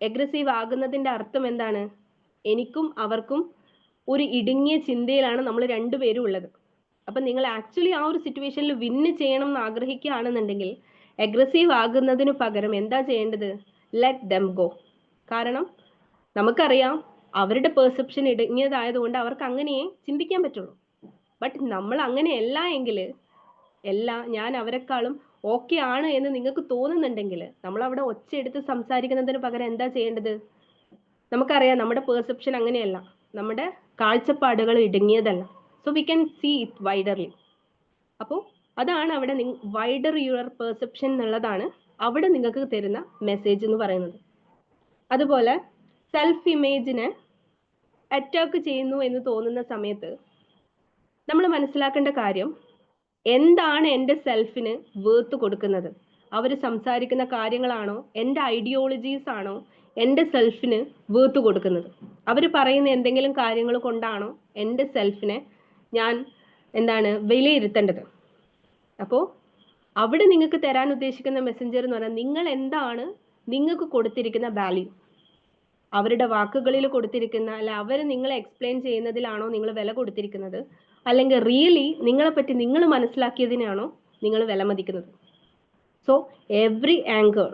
അഗ്രസീവ് ആകുന്നതിന്റെ അർത്ഥം എന്താണ്? എനിക്കും അവർക്കും ഒരു ഇടുങ്ങിയ ചിന്തയിലാണ് നമ്മൾ രണ്ടുപേരും ഉള്ളത്. അപ്പൊ നിങ്ങൾ ആക്ച്വലി ആ ഒരു സിറ്റുവേഷനിൽ വിന്ന് ചെയ്യണം എന്ന് ആഗ്രഹിക്കുകയാണെന്നുണ്ടെങ്കിൽ അഗ്രസീവ് ആകുന്നതിന് പകരം എന്താ ചെയ്യേണ്ടത്? Let them go. കാരണം നമുക്കറിയാം അവരുടെ പെർസെപ്ഷൻ ഇടുങ്ങിയതായതുകൊണ്ട് അവർക്ക് അങ്ങനെയേ ചിന്തിക്കാൻ പറ്റുള്ളൂ. ബട്ട് നമ്മൾ അങ്ങനെയല്ല എങ്കിൽ, ഞാൻ അവരെക്കാളും ഓക്കെ ആണ് എന്ന് നിങ്ങൾക്ക് തോന്നുന്നുണ്ടെങ്കിൽ, നമ്മൾ അവിടെ ഒച്ചയെടുത്ത് സംസാരിക്കുന്നതിന് പകരം എന്താ ചെയ്യേണ്ടത്? നമുക്കറിയാം നമ്മുടെ പെർസെപ്ഷൻ അങ്ങനെയല്ല, നമ്മുടെ കാഴ്ചപ്പാടുകൾ ഇടുങ്ങിയതല്ല. So we can see it widerly. അപ്പോൾ അതാണ് അവിടെ വൈഡർ യുവർ പെർസെപ്ഷൻ എന്നുള്ളതാണ് അവിടെ നിങ്ങൾക്ക് തരുന്ന മെസ്സേജ് എന്ന് പറയുന്നത്. അതുപോലെ സെൽഫ് ഇമേജിനെ അറ്റാക്ക് ചെയ്യുന്നു എന്ന് തോന്നുന്ന സമയത്ത് നമ്മൾ മനസ്സിലാക്കേണ്ട കാര്യം, എന്താണ് എൻ്റെ സെൽഫിന് വേർത്ത് കൊടുക്കുന്നത്? അവർ സംസാരിക്കുന്ന കാര്യങ്ങളാണോ, എൻ്റെ ഐഡിയോളജീസ് ആണോ എൻ്റെ സെൽഫിന് വേർത്ത് കൊടുക്കുന്നത്? അവർ പറയുന്ന എന്തെങ്കിലും കാര്യങ്ങൾ കൊണ്ടാണോ എൻ്റെ സെൽഫിനെ ഞാൻ വിലയിരുത്തേണ്ടത്? അപ്പോൾ അവിടെ നിങ്ങൾക്ക് തരാൻ ഉദ്ദേശിക്കുന്ന മെസ്സഞ്ചർ എന്ന് പറഞ്ഞാൽ, നിങ്ങൾ എന്താണ് നിങ്ങൾക്ക് കൊടുത്തിരിക്കുന്ന വാല്യൂ? അവരുടെ വാക്കുകളിൽ കൊടുത്തിരിക്കുന്ന, അല്ല അവർ നിങ്ങളെ എക്സ്പ്ലെയിൻ ചെയ്യുന്നതിലാണോ നിങ്ങൾ വില കൊടുത്തിരിക്കുന്നത്? അല്ലെങ്കിൽ റിയലി നിങ്ങളെപ്പറ്റി നിങ്ങൾ മനസ്സിലാക്കിയതിനാണോ നിങ്ങൾ വിലമതിക്കുന്നത്? So every anchor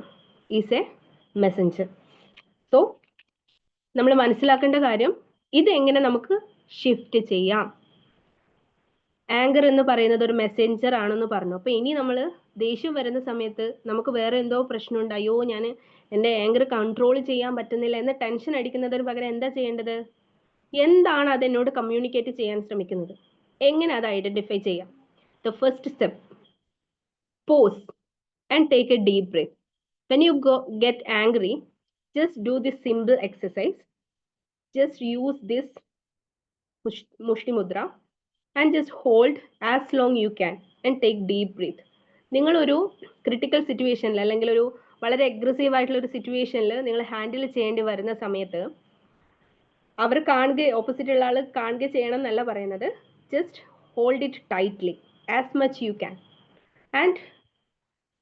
is a messenger. So നമ്മൾ മനസ്സിലാക്കേണ്ട കാര്യം, ഇതെങ്ങനെ നമുക്ക് ഷിഫ്റ്റ് ചെയ്യാം. ആങ്കർ എന്ന് പറയുന്നത് ഒരു മെസ്സഞ്ചർ ആണെന്ന് പറഞ്ഞു. അപ്പൊ ഇനി നമ്മൾ ദേഷ്യം വരുന്ന സമയത്ത് നമുക്ക് വേറെ എന്തോ പ്രശ്നമുണ്ട്, അയ്യോ ഞാൻ എൻ്റെ ആങ്കർ കൺട്രോൾ ചെയ്യാൻ പറ്റുന്നില്ല എന്ന് ടെൻഷൻ അടിക്കുന്നതിന് പകരം എന്താ ചെയ്യേണ്ടത്? എന്താണ് അതെന്നോട് കമ്മ്യൂണിക്കേറ്റ് ചെയ്യാൻ ശ്രമിക്കുന്നത്? എങ്ങനെ അത് ഐഡന്റിഫൈ ചെയ്യാം? The first step, pause and take a deep breath. When you get angry, just do this simple exercise. Just use this mushti mudra and just hold as long you can and take deep breath. നിങ്ങൾ ഒരു critical സിറ്റുവേഷനിൽ അല്ലെങ്കിൽ ഒരു വളരെ aggressive ആയിട്ടുള്ള ഒരു സിറ്റുവേഷനിൽ നിങ്ങൾ ഹാൻഡിൽ ചെയ്യേണ്ടി വരുന്ന സമയത്ത് അവർ ഓപ്പോസിറ്റ് ഉള്ള ആൾ കാണുക ചെയ്യണം എന്നല്ല പറയുന്നത്. Just hold it tightly as much you can and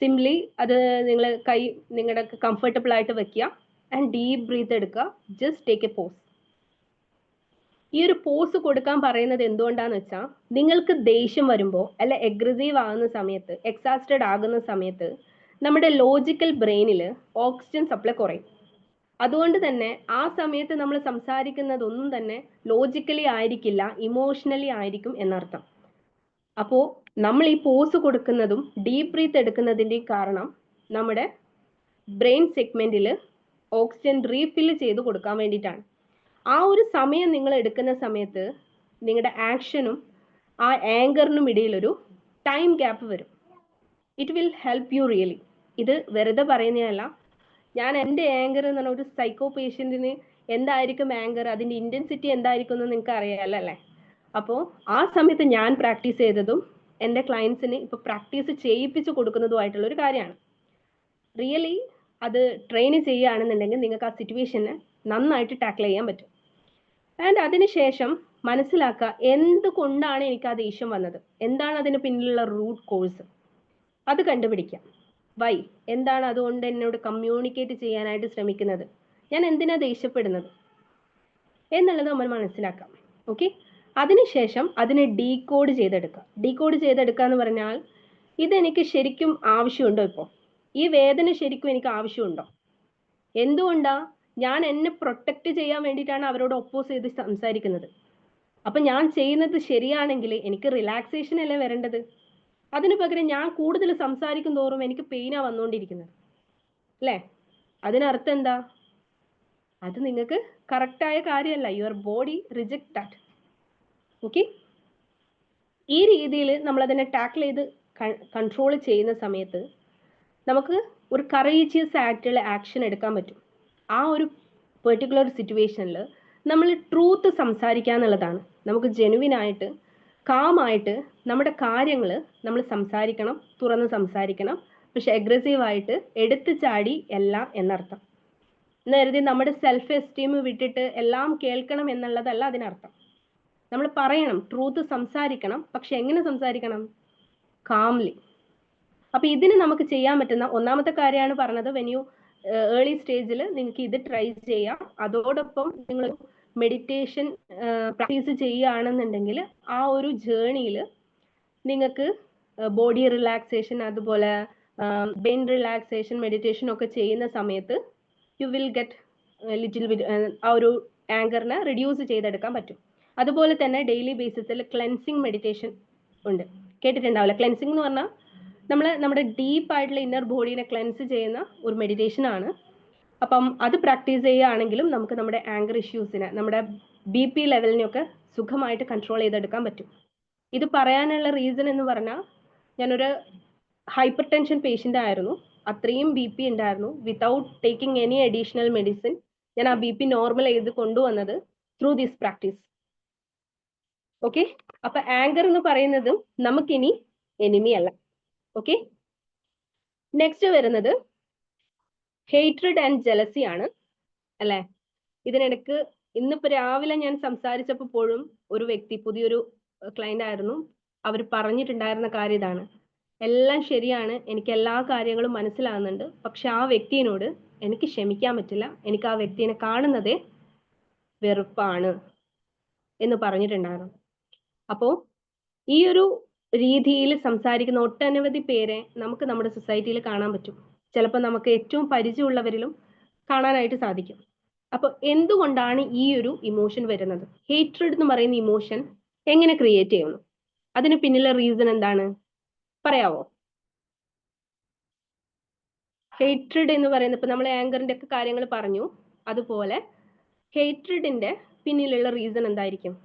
simply അത് നിങ്ങൾ കൈ നിങ്ങളുടെ കംഫർട്ടബിൾ ആയിട്ട് വെക്കുക ആൻഡ് ഡീപ് ബ്രീത്ത് എടുക്കുക. Just take a pause. ഈ ഒരു പോസ് കൊടുക്കാൻ പറയുന്നത് എന്തുകൊണ്ടാന്ന് വെച്ചാൽ, നിങ്ങൾക്ക് ദേഷ്യം വരുമ്പോൾ അല്ല അഗ്രസീവ് ആകുന്ന സമയത്ത്, എക്സാസ്റ്റഡ് ആകുന്ന സമയത്ത് നമ്മുടെ ലോജിക്കൽ ബ്രെയിനിൽ ഓക്സിജൻ സപ്ലൈ കുറയും. അതുകൊണ്ട് തന്നെ ആ സമയത്ത് നമ്മൾ സംസാരിക്കുന്നതൊന്നും തന്നെ ലോജിക്കലി ആയിരിക്കില്ല, ഇമോഷണലി ആയിരിക്കും എന്നർത്ഥം. അപ്പോൾ നമ്മൾ ഈ പോസ് കൊടുക്കുന്നതും ഡീപ് ബ്രീത്ത് എടുക്കുന്നതിൻ്റെയും കാരണം നമ്മുടെ ബ്രെയിൻ സെഗ്മെന്റിൽ ഓക്സിജൻ റീഫിൽ ചെയ്ത് കൊടുക്കാൻ വേണ്ടിയിട്ടാണ്. ആ ഒരു സമയം നിങ്ങൾ എടുക്കുന്ന സമയത്ത് നിങ്ങളുടെ ആക്ഷനും ആ ആങ്കറിനും ഇടയിലൊരു ടൈം ഗ്യാപ്പ് വരും. It will help you really. ഇത് വെറുതെ പറയുന്നതല്ല. ഞാൻ എൻ്റെ ആങ്കർ എന്ന് പറഞ്ഞ ഒരു സൈക്കോ പേഷ്യൻറ്റിന് എന്തായിരിക്കും ആങ്കർ, അതിൻ്റെ ഇൻറ്റൻസിറ്റി എന്തായിരിക്കും എന്ന് നിങ്ങൾക്ക് അറിയാമല്ലോ അല്ലേ? അപ്പോൾ ആ സമയത്ത് ഞാൻ പ്രാക്ടീസ് ചെയ്തതും എൻ്റെ ക്ലയൻസിന് ഇപ്പോൾ പ്രാക്ടീസ് ചെയ്യിപ്പിച്ച് കൊടുക്കുന്നതുമായിട്ടുള്ള ഒരു കാര്യമാണ്. റിയലി അത് ട്രെയിൻ ചെയ്യുകയാണെന്നുണ്ടെങ്കിൽ നിങ്ങൾക്ക് ആ സിറ്റുവേഷനെ നന്നായിട്ട് ടാക്കിൾ ചെയ്യാൻ പറ്റും. ആൻഡ് അതിനുശേഷം മനസ്സിലാക്കുക എന്തുകൊണ്ടാണ് എനിക്ക് ആ ദേഷ്യം വന്നത്, എന്താണ് അതിന് പിന്നിലുള്ള റൂട്ട് കോഴ്സ്, അത് കണ്ടുപിടിക്കാം. വൈ, എന്താണ് അതുകൊണ്ട് എന്നോട് കമ്മ്യൂണിക്കേറ്റ് ചെയ്യാനായിട്ട് ശ്രമിക്കുന്നത്, ഞാൻ എന്തിനാ ദേഷ്യപ്പെടുന്നത് എന്നുള്ളത് നമ്മൾ മനസ്സിലാക്കാം. ഓക്കെ, അതിനുശേഷം അതിനെ ഡീകോഡ് ചെയ്തെടുക്കുക. ഡീകോഡ് ചെയ്തെടുക്കുക എന്ന് പറഞ്ഞാൽ, ഇതെനിക്ക് ശരിക്കും ആവശ്യമുണ്ടോ? ഇപ്പോൾ ഈ വേദന ശരിക്കും എനിക്ക് ആവശ്യമുണ്ടോ? എന്തുകൊണ്ടാ ഞാൻ എന്നെ പ്രൊട്ടക്റ്റ് ചെയ്യാൻ വേണ്ടിയിട്ടാണ് അവരോട് ഒപ്പോസ് ചെയ്ത് സംസാരിക്കുന്നത്. അപ്പം ഞാൻ ചെയ്യുന്നത് ശരിയാണെങ്കിൽ എനിക്ക് റിലാക്സേഷൻ അല്ലേ വരേണ്ടത്? അതിനു പകരം ഞാൻ കൂടുതൽ സംസാരിക്കും തോറും എനിക്ക് പെയിനാ വന്നുകൊണ്ടിരിക്കുന്നത് അല്ലേ? അതിനർത്ഥം എന്താ? അത് നിങ്ങൾക്ക് കറക്റ്റായ കാര്യമല്ല. Your body reject that. Okay, ഈ രീതിയിൽ നമ്മളതിനെ ടാക്കിൾ ചെയ്ത് കൺട്രോൾ ചെയ്യുന്ന സമയത്ത് നമുക്ക് ഒരു കറേജിയസ് ആയിട്ടുള്ള ആക്ഷൻ എടുക്കാൻ പറ്റും. ആ ഒരു പെർട്ടിക്കുലർ സിറ്റുവേഷനിൽ നമ്മൾ ട്രൂത്ത് സംസാരിക്കുക എന്നുള്ളതാണ്. നമുക്ക് ജെനുവിനായിട്ട് കാമായിട്ട് നമ്മുടെ കാര്യങ്ങൾ നമ്മൾ സംസാരിക്കണം, തുറന്ന് സംസാരിക്കണം. പക്ഷെ അഗ്രസീവായിട്ട് എടുത്തു ചാടി അല്ല എന്നർത്ഥം. എന്ന് കരുതി നമ്മുടെ സെൽഫ് എസ്റ്റീം വിട്ടിട്ട് എല്ലാം കേൾക്കണം എന്നുള്ളതല്ല അതിനർത്ഥം. നമ്മൾ പറയണം, ട്രൂത്ത് സംസാരിക്കണം. പക്ഷെ എങ്ങനെ സംസാരിക്കണം? കാംലി. അപ്പൊ ഇതിന് നമുക്ക് ചെയ്യാൻ പറ്റുന്ന ഒന്നാമത്തെ കാര്യമാണ് പറഞ്ഞത്. വെൻ യു ഏർലി സ്റ്റേജിൽ നിങ്ങൾക്ക് ഇത് ട്രൈ ചെയ്യാം. അതോടൊപ്പം നിങ്ങൾ മെഡിറ്റേഷൻ പ്രാക്ടീസ് ചെയ്യുകയാണെന്നുണ്ടെങ്കിൽ ആ ഒരു ജേണിയിൽ നിങ്ങൾക്ക് ബോഡി റിലാക്സേഷൻ, അതുപോലെ ബ്രെയിൻ റിലാക്സേഷൻ, മെഡിറ്റേഷൻ ഒക്കെ ചെയ്യുന്ന സമയത്ത് you will get little bit ആ ഒരു ആങ്കറിനെ റിഡ്യൂസ് ചെയ്തെടുക്കാൻ പറ്റും. അതുപോലെ തന്നെ ഡെയിലി ബേസിസിൽ ക്ലെൻസിങ് മെഡിറ്റേഷൻ ഉണ്ട്. കേട്ടിട്ടുണ്ടാവില്ല? ക്ലെൻസിങ് എന്ന് പറഞ്ഞാൽ നമ്മുടെ ഡീപ്പ് ആയിട്ടുള്ള ഇന്നർ ബോഡീനെ ക്ലെൻസ് ചെയ്യുന്ന ഒരു മെഡിറ്റേഷൻ ആണ്. അപ്പം അത് പ്രാക്ടീസ് ചെയ്യുകയാണെങ്കിലും നമുക്ക് നമ്മുടെ ആങ്കർ ഇഷ്യൂസിനെ, നമ്മുടെ BP ലെവലിനെയൊക്കെ സുഖമായിട്ട് കൺട്രോൾ ചെയ്തെടുക്കാൻ പറ്റും. ഇത് പറയാനുള്ള റീസൺ എന്ന് പറഞ്ഞാൽ ഞാനൊരു ഹൈപ്പർ ടെൻഷൻ പേഷ്യൻ്റ് ആയിരുന്നു. അത്രയും BP ഉണ്ടായിരുന്നു. Without taking any additional medicine ഞാൻ ആ BP നോർമൽ ചെയ്ത് കൊണ്ടുവന്നത് ത്രൂ ദിസ് പ്രാക്ടീസ്. ഓക്കെ, അപ്പൊ ആങ്കർ എന്ന് പറയുന്നതും നമുക്കിനി എനിമി അല്ല. ഓക്കെ, നെക്സ്റ്റ് വരുന്നത് ഹേറ്റ്രഡ് ആൻഡ് ജലസി ആണ് അല്ലെ. ഇതിനിടക്ക് ഇന്നിപ്പോ രാവിലെ ഞാൻ സംസാരിച്ചപ്പോഴും ഒരു വ്യക്തി, പുതിയൊരു ക്ലയന്റ് ആയിരുന്നു, അവർ പറഞ്ഞിട്ടുണ്ടായിരുന്ന കാര്യം ഇതാണ്. എല്ലാം ശരിയാണ്, എനിക്ക് എല്ലാ കാര്യങ്ങളും മനസ്സിലാകുന്നുണ്ട്, പക്ഷെ ആ വ്യക്തിയോട് എനിക്ക് ക്ഷമിക്കാൻ പറ്റില്ല, എനിക്ക് ആ വ്യക്തിയെ കാണുന്നതേ വെറുപ്പാണ് എന്ന് പറഞ്ഞിട്ടുണ്ടായിരുന്നു. അപ്പോൾ ഈ ഒരു രീതിയിൽ സംസാരിക്കുന്ന ഒട്ടനവധി പേരെ നമുക്ക് നമ്മുടെ സൊസൈറ്റിയിൽ കാണാൻ പറ്റും. ചിലപ്പോൾ നമുക്ക് ഏറ്റവും പരിചയമുള്ളവരിലും കാണാനായിട്ട് സാധിക്കും. അപ്പോൾ എന്തുകൊണ്ടാണ് ഈ ഒരു ഇമോഷൻ വരുന്നത്? ഹേറ്റ്രഡ് എന്ന് പറയുന്ന ഇമോഷൻ എങ്ങനെ ക്രിയേറ്റ് ചെയ്യുന്നു? അതിന് പിന്നിലെ റീസൺ എന്താണ് പറയാവോ? ഹേറ്റ്രഡ് എന്ന് പറയുന്നത്, ഇപ്പൊ നമ്മൾ ആങ്കറിന്റെ ഒക്കെ കാര്യങ്ങൾ പറഞ്ഞു, അതുപോലെ ഹേറ്റ്രഡിന്റെ പിന്നിലുള്ള റീസൺ എന്തായിരിക്കും?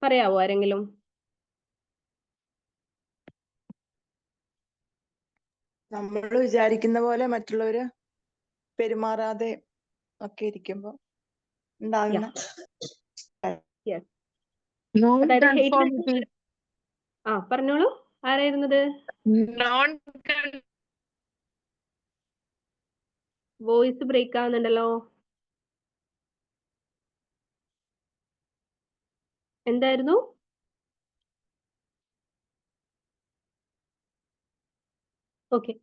പറയാവോ ആരെങ്കിലും? നമ്മൾ വിചാരിക്കുന്ന പോലെ മറ്റുള്ളവര് പെരുമാറാതെ ഒക്കെ ഇരിക്കുമ്പോ ഉണ്ടാകുന്ന Yes. നോൺ അതായത് കൺഫോമിറ്റി. പറഞ്ഞോളൂ, ആരായിരുന്നത്? നോൺ വോയിസ് ബ്രേക്ക് ആവുന്നുണ്ടല്ലോ. എന്തായിരുന്നു? ഓക്കെ,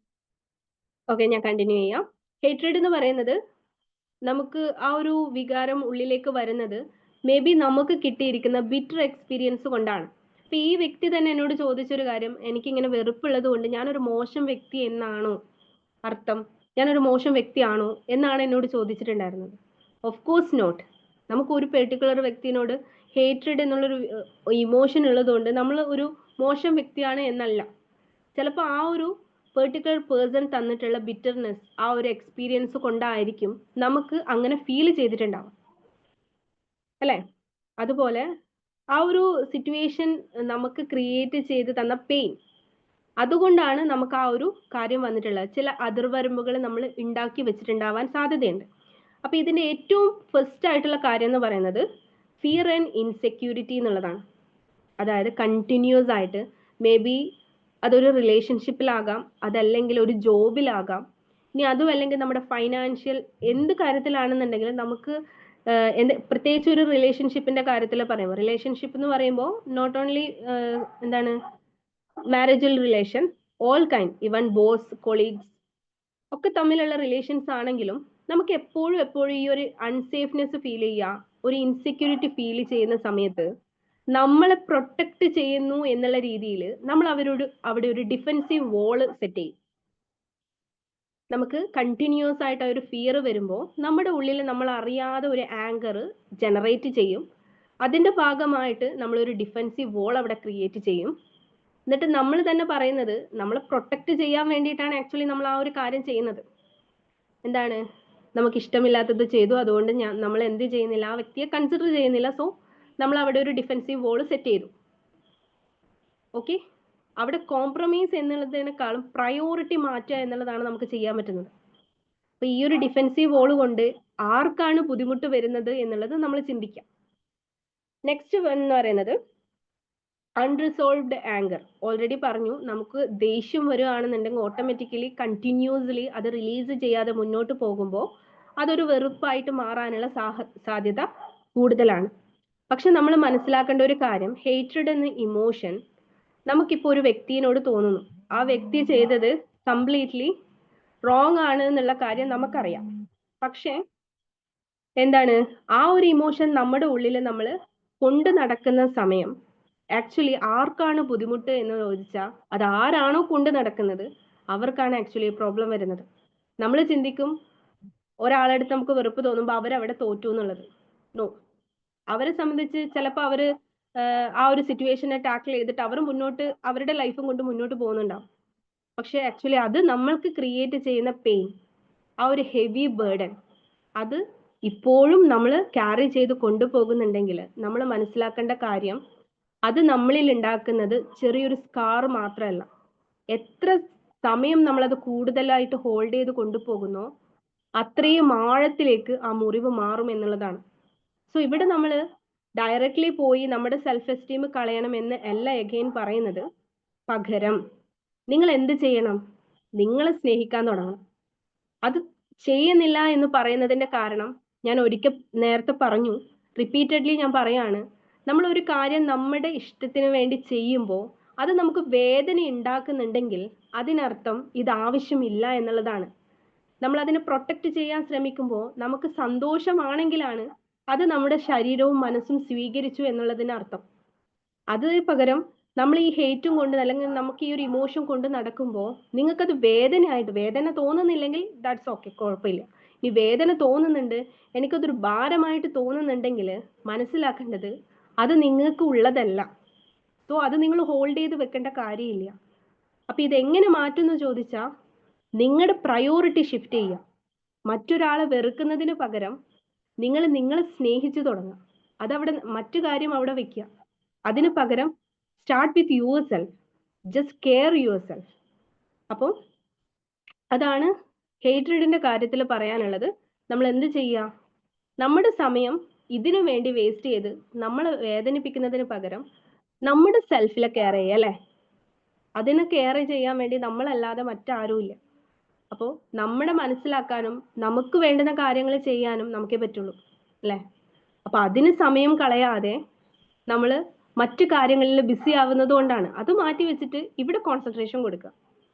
ഞാൻ കണ്ടിന്യൂ ചെയ്യാം. ഹേറ്റ്രഡ് എന്ന് പറയുന്നത് നമുക്ക് ആ ഒരു വികാരം ഉള്ളിലേക്ക് വരുന്നത് മേ ബി നമുക്ക് കിട്ടിയിരിക്കുന്ന ബിറ്റർ എക്സ്പീരിയൻസ് കൊണ്ടാണ്. അപ്പൊ ഈ വ്യക്തി തന്നെ എന്നോട് ചോദിച്ചൊരു കാര്യം, എനിക്കിങ്ങനെ വെറുപ്പുള്ളത് കൊണ്ട് ഞാനൊരു മോശം വ്യക്തി എന്നാണോ അർത്ഥം? ഞാനൊരു മോശം വ്യക്തിയാണോ എന്നാണ് എന്നോട് ചോദിച്ചിട്ടുണ്ടായിരുന്നത്. Of course not. നമുക്ക് ഒരു പെർട്ടിക്കുലർ വ്യക്തിനോട് ഹേറ്റ്രഡ് എന്നുള്ളൊരു ഇമോഷൻ ഉള്ളതുകൊണ്ട് നമ്മൾ ഒരു മോശം വ്യക്തിയാണ് എന്നല്ല. ചിലപ്പോൾ ആ ഒരു പെർട്ടിക്കുലർ പേഴ്സൺ തന്നിട്ടുള്ള ബിറ്റർനെസ്, ആ ഒരു എക്സ്പീരിയൻസ് കൊണ്ടായിരിക്കും നമുക്ക് അങ്ങനെ ഫീൽ ചെയ്തിട്ടുണ്ടാവും അല്ലെ. അതുപോലെ ആ ഒരു സിറ്റുവേഷൻ നമുക്ക് ക്രിയേറ്റ് ചെയ്ത് തന്ന പെയിൻ, അതുകൊണ്ടാണ് നമുക്ക് ആ ഒരു കാര്യം വന്നിട്ടുള്ളത്. ചില അതിർവരമ്പുകൾ നമ്മൾ ഉണ്ടാക്കി വെച്ചിട്ടുണ്ടാവാൻ സാധ്യതയുണ്ട്. അപ്പൊ ഇതിന്റെ ഏറ്റവും ഫസ്റ്റ് ആയിട്ടുള്ള കാര്യം എന്ന് പറയുന്നത് ഫിയർ ആൻഡ് ഇൻസെക്യൂരിറ്റി എന്നുള്ളതാണ്. അതായത് കണ്ടിന്യൂസ് ആയിട്ട് മേ ബി അതൊരു റിലേഷൻഷിപ്പിലാകാം, അതല്ലെങ്കിൽ ഒരു ജോബിലാകാം, ഇനി അതും അല്ലെങ്കിൽ നമ്മുടെ ഫൈനാൻഷ്യൽ എന്ത് കാര്യത്തിലാണെന്നുണ്ടെങ്കിലും നമുക്ക് പ്രത്യേകിച്ച് ഒരു റിലേഷൻഷിപ്പിന്റെ കാര്യത്തിൽ പറയുമ്പോൾ, റിലേഷൻഷിപ്പ് എന്ന് പറയുമ്പോൾ നോട്ട് ഓൺലി എന്താണ് marital relation, all kind, even boss, colleagues ഒക്കെ തമ്മിലുള്ള റിലേഷൻസ് ആണെങ്കിലും നമുക്ക് എപ്പോഴും ഈ ഒരു അൺസേഫ്നെസ് ഫീൽ ചെയ്യുക, ഒരു ഇൻസെക്യൂരിറ്റി ഫീൽ ചെയ്യുന്ന സമയത്ത് നമ്മളെ പ്രൊട്ടക്ട് ചെയ്യുന്നു എന്നുള്ള രീതിയിൽ നമ്മൾ അവിടെ ഒരു ഡിഫെൻസീവ് വോള് സെറ്റ് ചെയ്യും. നമുക്ക് കണ്ടിന്യൂസ് ആയിട്ട് ഒരു ഫിയർ വരുമ്പോൾ നമ്മുടെ ഉള്ളിൽ നമ്മൾ അറിയാതെ ഒരു ആങ്കർ ജനറേറ്റ് ചെയ്യും. അതിന്റെ ഭാഗമായിട്ട് നമ്മൾ ഒരു ഡിഫെൻസീവ് വോൾ അവിടെ ക്രിയേറ്റ് ചെയ്യും. എന്നിട്ട് നമ്മൾ തന്നെ പറയുന്നത് നമ്മളെ പ്രൊട്ടക്ട് ചെയ്യാൻ വേണ്ടിയിട്ടാണ് ആക്ച്വലി നമ്മൾ ആ ഒരു കാര്യം ചെയ്യുന്നത്. എന്താണ്, നമുക്ക് ഇഷ്ടമില്ലാത്തത് ചെയ്തു, അതുകൊണ്ട് നമ്മൾ എന്ത് ചെയ്യുന്നില്ല, ആ വ്യക്തിയെ കൺസിഡർ ചെയ്യുന്നില്ല. സോ നമ്മൾ അവിടെ ഒരു ഡിഫെൻസീവ് വോൾ സെറ്റ് ചെയ്തു. ഓക്കെ, അവിടെ കോംപ്രമൈസ് എന്നുള്ളതിനേക്കാളും പ്രയോറിറ്റി മാറ്റുക എന്നുള്ളതാണ് നമുക്ക് ചെയ്യാൻ പറ്റുന്നത്. അപ്പൊ ഈ ഒരു ഡിഫെൻസീവ് വോൾ കൊണ്ട് ആർക്കാണ് ബുദ്ധിമുട്ട് വരുന്നത് എന്നുള്ളത് നമ്മൾ ചിന്തിക്കാം. നെക്സ്റ്റ് എന്ന് പറയുന്നത് അൺറിസോൾവ്ഡ് ആങ്കർ. ഓൾറെഡി പറഞ്ഞു, നമുക്ക് ദേഷ്യം വരികയാണെന്നുണ്ടെങ്കിൽ ഓട്ടോമാറ്റിക്കലി കണ്ടിന്യൂസ്ലി അത് റിലീസ് ചെയ്യാതെ മുന്നോട്ട് പോകുമ്പോൾ അതൊരു വെറുപ്പായിട്ട് മാറാനുള്ള സാധ്യത കൂടുതലാണ്. പക്ഷെ നമ്മൾ മനസ്സിലാക്കേണ്ട ഒരു കാര്യം, ഹേറ്റ്രഡ് എന്ന ഇമോഷൻ നമുക്കിപ്പോൾ ഒരു വ്യക്തിയോട് തോന്നുന്നു, ആ വ്യക്തി ചെയ്തത് കംപ്ലീറ്റ്ലി റോങ് ആണ് എന്നുള്ള കാര്യം നമുക്കറിയാം. പക്ഷെ എന്താണ്, ആ ഒരു ഇമോഷൻ നമ്മുടെ ഉള്ളിൽ നമ്മൾ കൊണ്ട് നടക്കുന്ന സമയം ആക്ച്വലി ആർക്കാണ് ബുദ്ധിമുട്ട് എന്ന് ചോദിച്ചാൽ അത് ആരാണോ കൊണ്ട് നടക്കുന്നത് അവർക്കാണ് ആക്ച്വലി പ്രോബ്ലം വരുന്നത്. നമ്മൾ ചിന്തിക്കും ഒരാളടുത്ത് നമുക്ക് വെറുപ്പ് തോന്നുമ്പോൾ അവരവിടെ തോറ്റു എന്നുള്ളത്. നോ, അവരെ സംബന്ധിച്ച് ചിലപ്പോൾ അവര് ആ ഒരു സിറ്റുവേഷനെ ടാക്കിൾ ചെയ്തിട്ട് അവർ മുന്നോട്ട് അവരുടെ ലൈഫും കൊണ്ട് മുന്നോട്ട് പോകുന്നുണ്ടാവും. പക്ഷെ ആക്ച്വലി അത് നമ്മൾക്ക് ക്രിയേറ്റ് ചെയ്യുന്ന പെയിൻ, ആ ഒരു ഹെവി ബേർഡൻ, അത് ഇപ്പോഴും നമ്മൾ ക്യാരി ചെയ്ത് കൊണ്ടുപോകുന്നുണ്ടെങ്കിൽ നമ്മൾ മനസ്സിലാക്കേണ്ട കാര്യം, അത് നമ്മളിൽ ഉണ്ടാക്കുന്നത് ചെറിയൊരു സ്കാർ മാത്രമല്ല. എത്ര സമയം നമ്മളത് കൂടുതലായിട്ട് ഹോൾഡ് ചെയ്ത് കൊണ്ടുപോകുന്നോ അത്രയും ആഴത്തിലേക്ക് ആ മുറിവ് മാറും എന്നുള്ളതാണ്. സോ ഇവിടെ നമ്മൾ ഡയറക്റ്റ്ലി പോയി നമ്മുടെ സെൽഫ് എസ്റ്റീം കളയണം എന്ന് അല്ല എഗെയിൻ പറയുന്നത്. പകരം നിങ്ങൾ എന്ത് ചെയ്യണം? നിങ്ങളെ സ്നേഹിക്കാൻ തുടങ്ങണം. അത് ചെയ്യുന്നില്ല എന്ന് പറയുന്നതിന്റെ കാരണം ഞാൻ ഒരിക്കൽ നേരത്തെ പറഞ്ഞു, റിപ്പീറ്റഡ്ലി ഞാൻ പറയാണ്, നമ്മൾ ഒരു കാര്യം നമ്മുടെ ഇഷ്ടത്തിന് വേണ്ടി ചെയ്യുമ്പോൾ അത് നമുക്ക് വേദന ഉണ്ടാക്കുന്നുണ്ടെങ്കിൽ അതിനർത്ഥം ഇത് ആവശ്യമില്ല എന്നുള്ളതാണ്. നമ്മൾ അതിനെ പ്രൊട്ടക്ട് ചെയ്യാൻ ശ്രമിക്കുമ്പോൾ നമുക്ക് സന്തോഷമാണെങ്കിലാണ് അത് നമ്മുടെ ശരീരവും മനസ്സും സ്വീകരിച്ചു എന്നുള്ളതിന് അർത്ഥം. അത് പകരം നമ്മൾ ഈ ഹേറ്റും കൊണ്ട് അല്ലെങ്കിൽ നമുക്ക് ഈ ഒരു ഇമോഷൻ കൊണ്ട് നടക്കുമ്പോൾ നിങ്ങൾക്കത് വേദനയായിട്ട്, വേദന തോന്നുന്നില്ലെങ്കിൽ ദാറ്റ്സ് ഓക്കെ, കുഴപ്പമില്ല. ഈ വേദന തോന്നുന്നുണ്ട്, എനിക്കതൊരു ഭാരമായിട്ട് തോന്നുന്നുണ്ടെങ്കിൽ മനസ്സിലാക്കേണ്ടത് അത് നിങ്ങൾക്ക് ഉള്ളതല്ല. സോ അത് നിങ്ങൾ ഹോൾഡ് ചെയ്ത് വെക്കേണ്ട കാര്യമില്ല. അപ്പൊ ഇതെങ്ങനെ മാറ്റുമെന്ന് ചോദിച്ചാൽ നിങ്ങളുടെ പ്രയോറിറ്റി ഷിഫ്റ്റ് ചെയ്യുക. മറ്റൊരാളെ വെറുക്കുന്നതിന് പകരം നിങ്ങൾ നിങ്ങളെ സ്നേഹിച്ചു തുടങ്ങുക. അതവിടെ മറ്റു കാര്യം അവിടെ വെക്കുക. അതിന് പകരം start with your self, just care your self. അപ്പോൾ അതാണ് ഹേറ്റ്രഡിന്റെ കാര്യത്തിൽ പറയാനുള്ളത്. നമ്മൾ എന്ത് ചെയ്യുക? നമ്മുടെ സമയം ഇതിനു വേണ്ടി വേസ്റ്റ് ചെയ്ത് നമ്മളെ വേദനിപ്പിക്കുന്നതിന് പകരം നമ്മുടെ സെൽഫിലെ കെയർ ചെയ്യുക, അല്ലേ? അതിനെ കെയർ ചെയ്യാൻ വേണ്ടി നമ്മളല്ലാതെ മറ്റാരുമില്ല. അപ്പോൾ നമ്മുടെ മനസ്സിലാക്കാനും നമുക്ക് വേണ്ടുന്ന കാര്യങ്ങൾ ചെയ്യാനും നമുക്കേ പറ്റുള്ളൂ, അല്ലേ? അപ്പൊ അതിന് സമയം കളയാതെ നമ്മൾ മറ്റു കാര്യങ്ങളിൽ ബിസി ആവുന്നത് കൊണ്ടാണ്. അത് മാറ്റി വെച്ചിട്ട് ഇവിടെ കോൺസെൻട്രേഷൻ കൊടുക്കുക.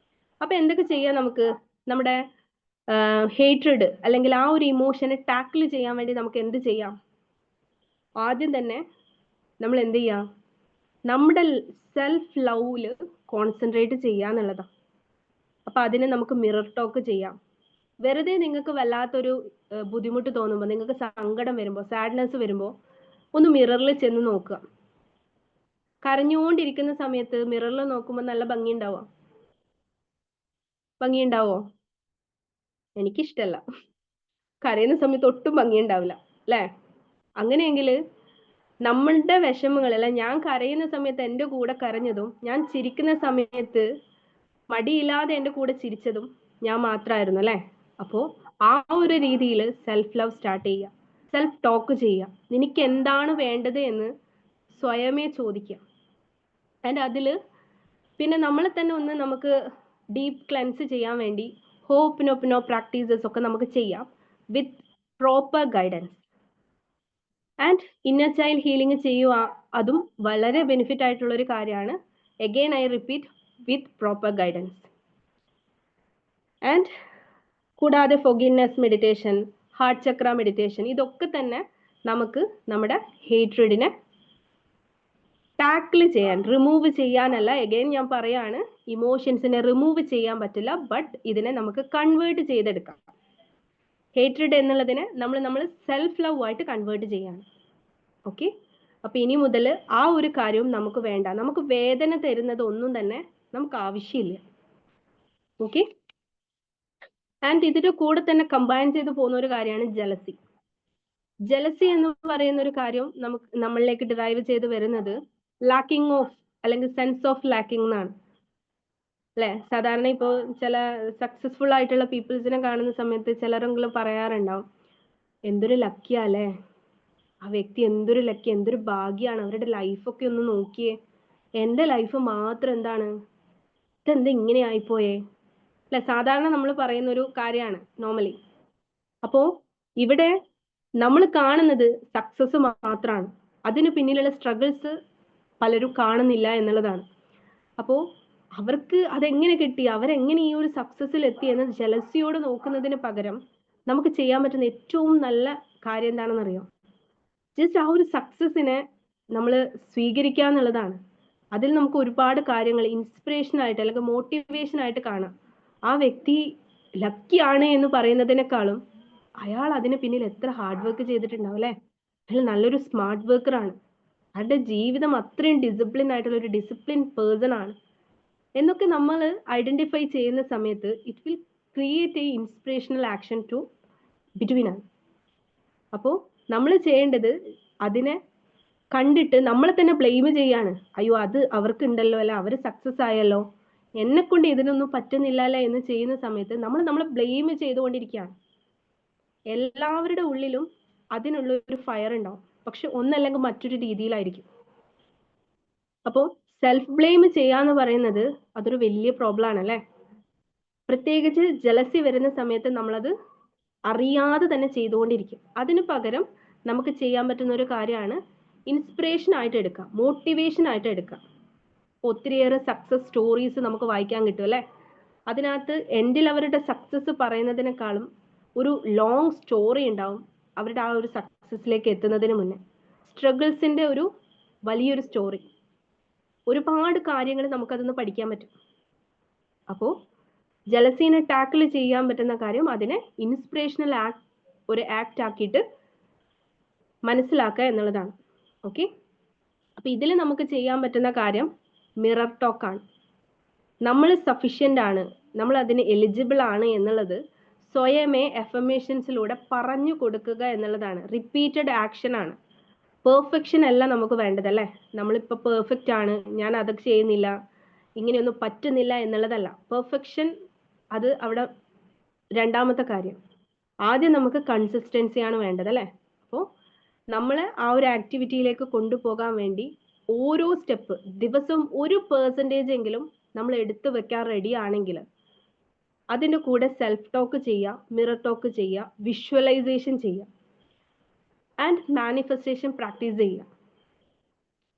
അപ്പൊ എന്തൊക്കെ ചെയ്യാം നമുക്ക്? നമ്മുടെ ഹേറ്റ്രഡ് അല്ലെങ്കിൽ ആ ഒരു ഇമോഷനെ ടാക്കിൾ ചെയ്യാൻ വേണ്ടി നമുക്ക് എന്ത് ചെയ്യാം? ആദ്യം തന്നെ നമ്മൾ എന്ത് ചെയ്യാം? നമ്മുടെ സെൽഫ് ലവില് കോൺസെൻട്രേറ്റ് ചെയ്യുക എന്നുള്ളതാണ്. അപ്പൊ അതിന് നമുക്ക് മിറർ ടോക്ക് ചെയ്യാം. വെറുതെ നിങ്ങൾക്ക് വല്ലാത്തൊരു ബുദ്ധിമുട്ട് തോന്നുമ്പോൾ, നിങ്ങൾക്ക് സങ്കടം വരുമ്പോൾ, സാഡ്നെസ് വരുമ്പോൾ ഒന്ന് മിററിൽ ചെന്ന് നോക്കുക. കരഞ്ഞുകൊണ്ടിരിക്കുന്ന സമയത്ത് മിററിൽ നോക്കുമ്പോൾ നല്ല ഭംഗിയുണ്ടാവോ? ഭംഗിയുണ്ടാവോ? എനിക്കിഷ്ടല്ല. കരയുന്ന സമയത്ത് ഒട്ടും ഭംഗിയുണ്ടാവില്ല, അല്ലേ? അങ്ങനെയെങ്കിൽ നമ്മളുടെ വിഷമങ്ങൾ, അല്ല, ഞാൻ കരയുന്ന സമയത്ത് എൻ്റെ കൂടെ കരഞ്ഞതും ഞാൻ ചിരിക്കുന്ന സമയത്ത് മടിയില്ലാതെ എൻ്റെ കൂടെ ചിരിച്ചതും ഞാൻ മാത്രമായിരുന്നു, അല്ലേ? അപ്പോൾ ആ ഒരു രീതിയിൽ സെൽഫ് ലവ് സ്റ്റാർട്ട് ചെയ്യുക. സെൽഫ് ടോക്ക് ചെയ്യുക. എനിക്ക് എന്താണ് വേണ്ടത് എന്ന് സ്വയമേ ചോദിക്കുക. ആൻഡ് അതിൽ പിന്നെ നമ്മളെ തന്നെ ഒന്ന് നമുക്ക് ഡീപ്പ് ക്ലെൻസ് ചെയ്യാൻ വേണ്ടി ഹോപ്പിനൊപ്പിനോ പ്രാക്ടീസസ് ഒക്കെ നമുക്ക് ചെയ്യാം with proper guidance. And inner child healing ചെയ്യുക, അതും വളരെ ബെനിഫിറ്റ് ആയിട്ടുള്ള ഒരു കാര്യമാണ്. Again I repeat, with proper guidance. And കൂടാതെ ഫൊർഗിവ്നെസ് മെഡിറ്റേഷൻ, ഹാർട്ട് ചക്ര മെഡിറ്റേഷൻ, ഇതൊക്കെ തന്നെ നമുക്ക് നമ്മുടെ ഹേറ്റ്രഡിനെ ടാക്കിൾ ചെയ്യാൻ, റിമൂവ് ചെയ്യാനല്ല, അഗെയിൻ ഞാൻ പറയാണ്, ഇമോഷൻസിനെ റിമൂവ് ചെയ്യാൻ പറ്റില്ല, ബട്ട് ഇതിനെ നമുക്ക് കൺവേർട്ട് ചെയ്തെടുക്കാം. ഹേറ്റ്രഡ് എന്നുള്ളതിനെ നമ്മൾ സെൽഫ് ലവ് ആയിട്ട് കൺവേർട്ട് ചെയ്യാണ്. ഓക്കെ? അപ്പൊ ഇനി മുതൽ ആ ഒരു കാര്യവും നമുക്ക് വേണ്ട. നമുക്ക് വേദന തരുന്നത് ഒന്നും തന്നെ നമുക്ക് ആവശ്യമില്ല. ഓക്കെ? ആൻഡ് ഇതിന്റെ കൂടെ തന്നെ കമ്പൈൻ ചെയ്ത് പോകുന്ന ഒരു കാര്യമാണ് ജലസി. ജലസി എന്ന് പറയുന്ന ഒരു കാര്യം നമ്മളിലേക്ക് ഡിറൈവ് ചെയ്ത് വരുന്നത് ലാക്കിംഗ് ഓഫ് അല്ലെങ്കിൽ സെൻസ് ഓഫ് ലാക്കിംഗ് എന്നാണ്, അല്ലെ? സാധാരണ ഇപ്പോൾ ചില സക്സസ്ഫുൾ ആയിട്ടുള്ള പീപ്പിൾസിനെ കാണുന്ന സമയത്ത് ചിലരെങ്കിലും പറയാറുണ്ടാവും, എന്തൊരു ലക്കിയാല്ലേ ആ വ്യക്തി, എന്തൊരു ലക്കി, എന്തൊരു ഭാഗ്യാണ്, അവരുടെ ലൈഫൊക്കെ ഒന്ന് നോക്കിയേ, എൻ്റെ ലൈഫ് മാത്രം എന്താണ്, ഇതെന്താ ഇങ്ങനെ ആയിപ്പോയേ, അല്ലെ? സാധാരണ നമ്മൾ പറയുന്ന ഒരു കാര്യമാണ് നോർമലി. അപ്പോ ഇവിടെ നമ്മൾ കാണുന്നത് സക്സസ് മാത്രമാണ്, അതിന് പിന്നിലുള്ള സ്ട്രഗിൾസ് പലരും കാണുന്നില്ല എന്നുള്ളതാണ്. അപ്പോൾ അവർക്ക് അതെങ്ങനെ കിട്ടി, അവരെങ്ങനെ ഈ ഒരു സക്സസ്സിൽ എത്തി എന്ന് ജലസിയോട് നോക്കുന്നതിന് പകരം നമുക്ക് ചെയ്യാൻ പറ്റുന്ന ഏറ്റവും നല്ല കാര്യം എന്താണെന്ന് അറിയാം? ജസ്റ്റ് ആ ഒരു സക്സസിനെ നമ്മൾ സ്വീകരിക്കുക എന്നുള്ളതാണ്. അതിൽ നമുക്ക് ഒരുപാട് കാര്യങ്ങൾ ഇൻസ്പിറേഷൻ ആയിട്ട് അല്ലെങ്കിൽ മോട്ടിവേഷൻ ആയിട്ട് കാണാം. ആ വ്യക്തി ലക്കി ആണ് എന്ന് പറയുന്നതിനേക്കാളും അയാൾ അതിന് പിന്നിൽ എത്ര ഹാർഡ് വർക്ക് ചെയ്തിട്ടുണ്ടാവും അല്ലെ? അയാൾ നല്ലൊരു സ്മാർട്ട് വർക്കർ ആണ്. അയാളുടെ ജീവിതം അത്രയും ഡിസിപ്ലിൻ ആയിട്ടുള്ള ഒരു ഡിസിപ്ലിൻ പേഴ്സൺ ആണ് എന്നൊക്കെ നമ്മൾ ഐഡന്റിഫൈ ചെയ്യുന്ന സമയത്ത് it will create a inspirational action to between ആണ്. അപ്പോൾ നമ്മൾ ചെയ്യേണ്ടത് അതിനെ കണ്ടിട്ട് നമ്മളെ തന്നെ ബ്ലെയിം ചെയ്യാണ്. അയ്യോ അത് അവർക്ക് ഉണ്ടല്ലോ, അല്ല അവർ സക്സസ് ആയല്ലോ, എന്നെ കൊണ്ട് ഇതിനൊന്നും പറ്റുന്നില്ലല്ലേ എന്ന് ചെയ്യുന്ന സമയത്ത് നമ്മൾ നമ്മളെ ബ്ലെയിം ചെയ്തുകൊണ്ടിരിക്കുകയാണ്. എല്ലാവരുടെ ഉള്ളിലും അതിനുള്ള ഒരു ഫയർ ഉണ്ടാവും, പക്ഷെ ഒന്നല്ലെങ്കിൽ മറ്റൊരു രീതിയിലായിരിക്കും. അപ്പോൾ സെൽഫ് ബ്ലെയിം ചെയ്യാന്ന് പറയുന്നത് അതൊരു വലിയ പ്രോബ്ലം ആണല്ലേ. പ്രത്യേകിച്ച് ജലസി വരുന്ന സമയത്ത് നമ്മളത് അറിയാതെ തന്നെ ചെയ്തുകൊണ്ടിരിക്കും. അതിന് പകരം നമുക്ക് ചെയ്യാൻ പറ്റുന്ന ഒരു കാര്യമാണ് ഇൻസ്പിറേഷൻ ആയിട്ട് എടുക്കാം, മോട്ടിവേഷൻ ആയിട്ട് എടുക്കാം. ഒത്തിരിയേറെ സക്സസ് സ്റ്റോറീസ് നമുക്ക് വായിക്കാൻ കിട്ടും അല്ലെ. അതിനകത്ത് എൻഡിൽ അവരുടെ സക്സസ് പറയുന്നതിനേക്കാളും ഒരു ലോങ് സ്റ്റോറി ഉണ്ടാവും അവരുടെ ആ ഒരു സക്സസിലേക്ക് എത്തുന്നതിന് മുന്നേ. സ്ട്രഗിൾസിന്റെ ഒരു വലിയൊരു സ്റ്റോറി, ഒരുപാട് കാര്യങ്ങൾ നമുക്കതൊന്ന് പഠിക്കാൻ പറ്റും. അപ്പോൾ ജലസീനെ ടാക്കിൾ ചെയ്യാൻ പറ്റുന്ന കാര്യം അതിനെ ഇൻസ്പിറേഷണൽ ഒരു ആക്ട് ആക്കിയിട്ട് മനസ്സിലാക്കുക എന്നുള്ളതാണ്. ഓക്കെ, അപ്പൊ ഇതിൽ നമുക്ക് ചെയ്യാൻ പറ്റുന്ന കാര്യം മിറർ ടോക്ക് ആണ്. നമ്മൾ സഫിഷ്യന്റ് ആണ്, നമ്മൾ അതിന് എലിജിബിൾ ആണ് എന്നുള്ളത് സ്വയമേ എഫർമേഷൻസിലൂടെ പറഞ്ഞു കൊടുക്കുക എന്നുള്ളതാണ്. റിപ്പീറ്റഡ് ആക്ഷൻ ആണ്. പെർഫെക്ഷൻ അല്ല നമുക്ക് വേണ്ടത് അല്ലേ. നമ്മളിപ്പോൾ പെർഫെക്റ്റ് ആണ്, ഞാൻ അതൊക്കെ ചെയ്യുന്നില്ല, ഇങ്ങനെയൊന്നും പറ്റുന്നില്ല എന്നുള്ളതല്ല. പെർഫെക്ഷൻ അത് അവിടെ രണ്ടാമത്തെ കാര്യം. ആദ്യം നമുക്ക് കൺസിസ്റ്റൻസി ആണ് വേണ്ടത് അല്ലേ. അപ്പോൾ നമ്മളെ ആ ഒരു ആക്ടിവിറ്റിയിലേക്ക് കൊണ്ടുപോകാൻ വേണ്ടി ഓരോ സ്റ്റെപ്പ് ദിവസവും 1% എങ്കിലും നമ്മൾ എടുത്തു വെക്കാൻ റെഡി ആണെങ്കിൽ അതിൻ്റെ കൂടെ സെൽഫ് ടോക്ക് ചെയ്യുക, മിറർ ടോക്ക് ചെയ്യുക, വിഷ്വലൈസേഷൻ ചെയ്യുക ആൻഡ് മാനിഫെസ്റ്റേഷൻ പ്രാക്ടീസ് ചെയ്യുക.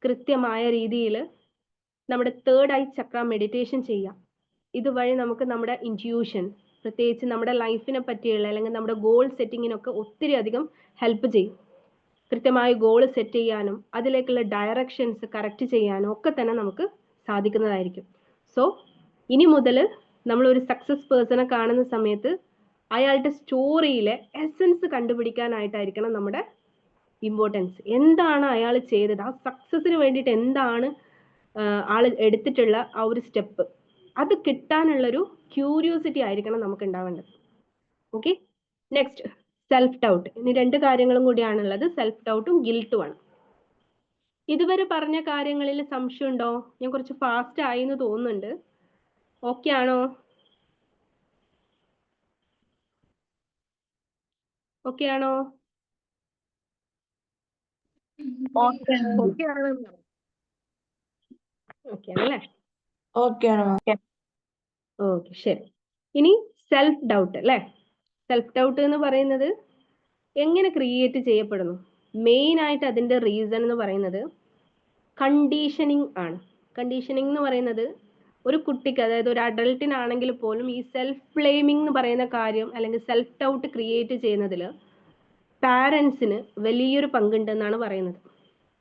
കൃത്യമായ രീതിയിൽ നമ്മുടെ തേർഡ് ഐ ചക്ര മെഡിറ്റേഷൻ ചെയ്യുക. ഇതുവഴി നമുക്ക് നമ്മുടെ ഇൻറ്റ്യൂഷൻ, പ്രത്യേകിച്ച് നമ്മുടെ ലൈഫിനെ പറ്റിയുള്ള അല്ലെങ്കിൽ നമ്മുടെ ഗോൾ സെറ്റിങ്ങിനൊക്കെ ഒത്തിരി അധികം ഹെൽപ്പ് ചെയ്യും. കൃത്യമായി ഗോൾ സെറ്റ് ചെയ്യാനും അതിലേക്കുള്ള ഡയറക്ഷൻസ് കറക്റ്റ് ചെയ്യാനും ഒക്കെ തന്നെ നമുക്ക് സാധിക്കുന്നതായിരിക്കും. സോ ഇനി മുതൽ നമ്മൾ ഒരു സക്സസ് പേഴ്സണെ കാണുന്ന സമയത്ത് അയാളുടെ സ്റ്റോറിയിലെ എസൻസ് കണ്ടുപിടിക്കാനായിട്ടായിരിക്കണം നമ്മുടെ ഇമ്പോർട്ടൻസ്. എന്താണ് അയാൾ ചെയ്തത്, ആ സക്സസിന് വേണ്ടിയിട്ട് എന്താണ് ആൾ എടുത്തിട്ടുള്ള ആ ഒരു സ്റ്റെപ്പ്, അത് കിട്ടാനുള്ളൊരു ക്യൂരിയോസിറ്റി ആയിരിക്കണം നമുക്ക് ഉണ്ടാവേണ്ടത്. Okay, next self doubt. ഇനി 2 കാര്യങ്ങളും കൂടിയാണുള്ളത്, സെൽഫ് ഡൗട്ടും ഗിൽട്ടും ആണ്. ഇതുവരെ പറഞ്ഞ കാര്യങ്ങളിൽ സംശയം ഉണ്ടോ? ഞാൻ കുറച്ച് ഫാസ്റ്റ് ആയി എന്ന് തോന്നുന്നുണ്ട്. ഓക്കെ ആണോ? ഓക്കെ ആണോ? ഓക്കെ ആണല്ലേ. ഓക്കെ, ശരി. ഇനി സെൽഫ് ഡൗട്ട് അല്ലേ. സെൽഫ് ഡൗട്ട് എന്ന് പറയുന്നത് എങ്ങനെ ക്രിയേറ്റ് ചെയ്യപ്പെടുന്നു? മെയിൻ ആയിട്ട് അതിന്റെ റീസൺ എന്ന് പറയുന്നത് കണ്ടീഷനിങ് ആണ്. കണ്ടീഷനിങ് എന്ന് പറയുന്നത് ഒരു കുട്ടിക്ക്, അതായത് ഒരു അഡൾട്ടിനാണെങ്കിൽ പോലും ഈ സെൽഫ് ബ്ലെയിമിംഗ് എന്ന് പറയുന്ന കാര്യം അല്ലെങ്കിൽ സെൽഫ് ഡൗട്ട് ക്രിയേറ്റ് ചെയ്യുന്നതിൽ പാരൻസിന് വലിയൊരു പങ്കുണ്ടെന്നാണ് പറയുന്നത്.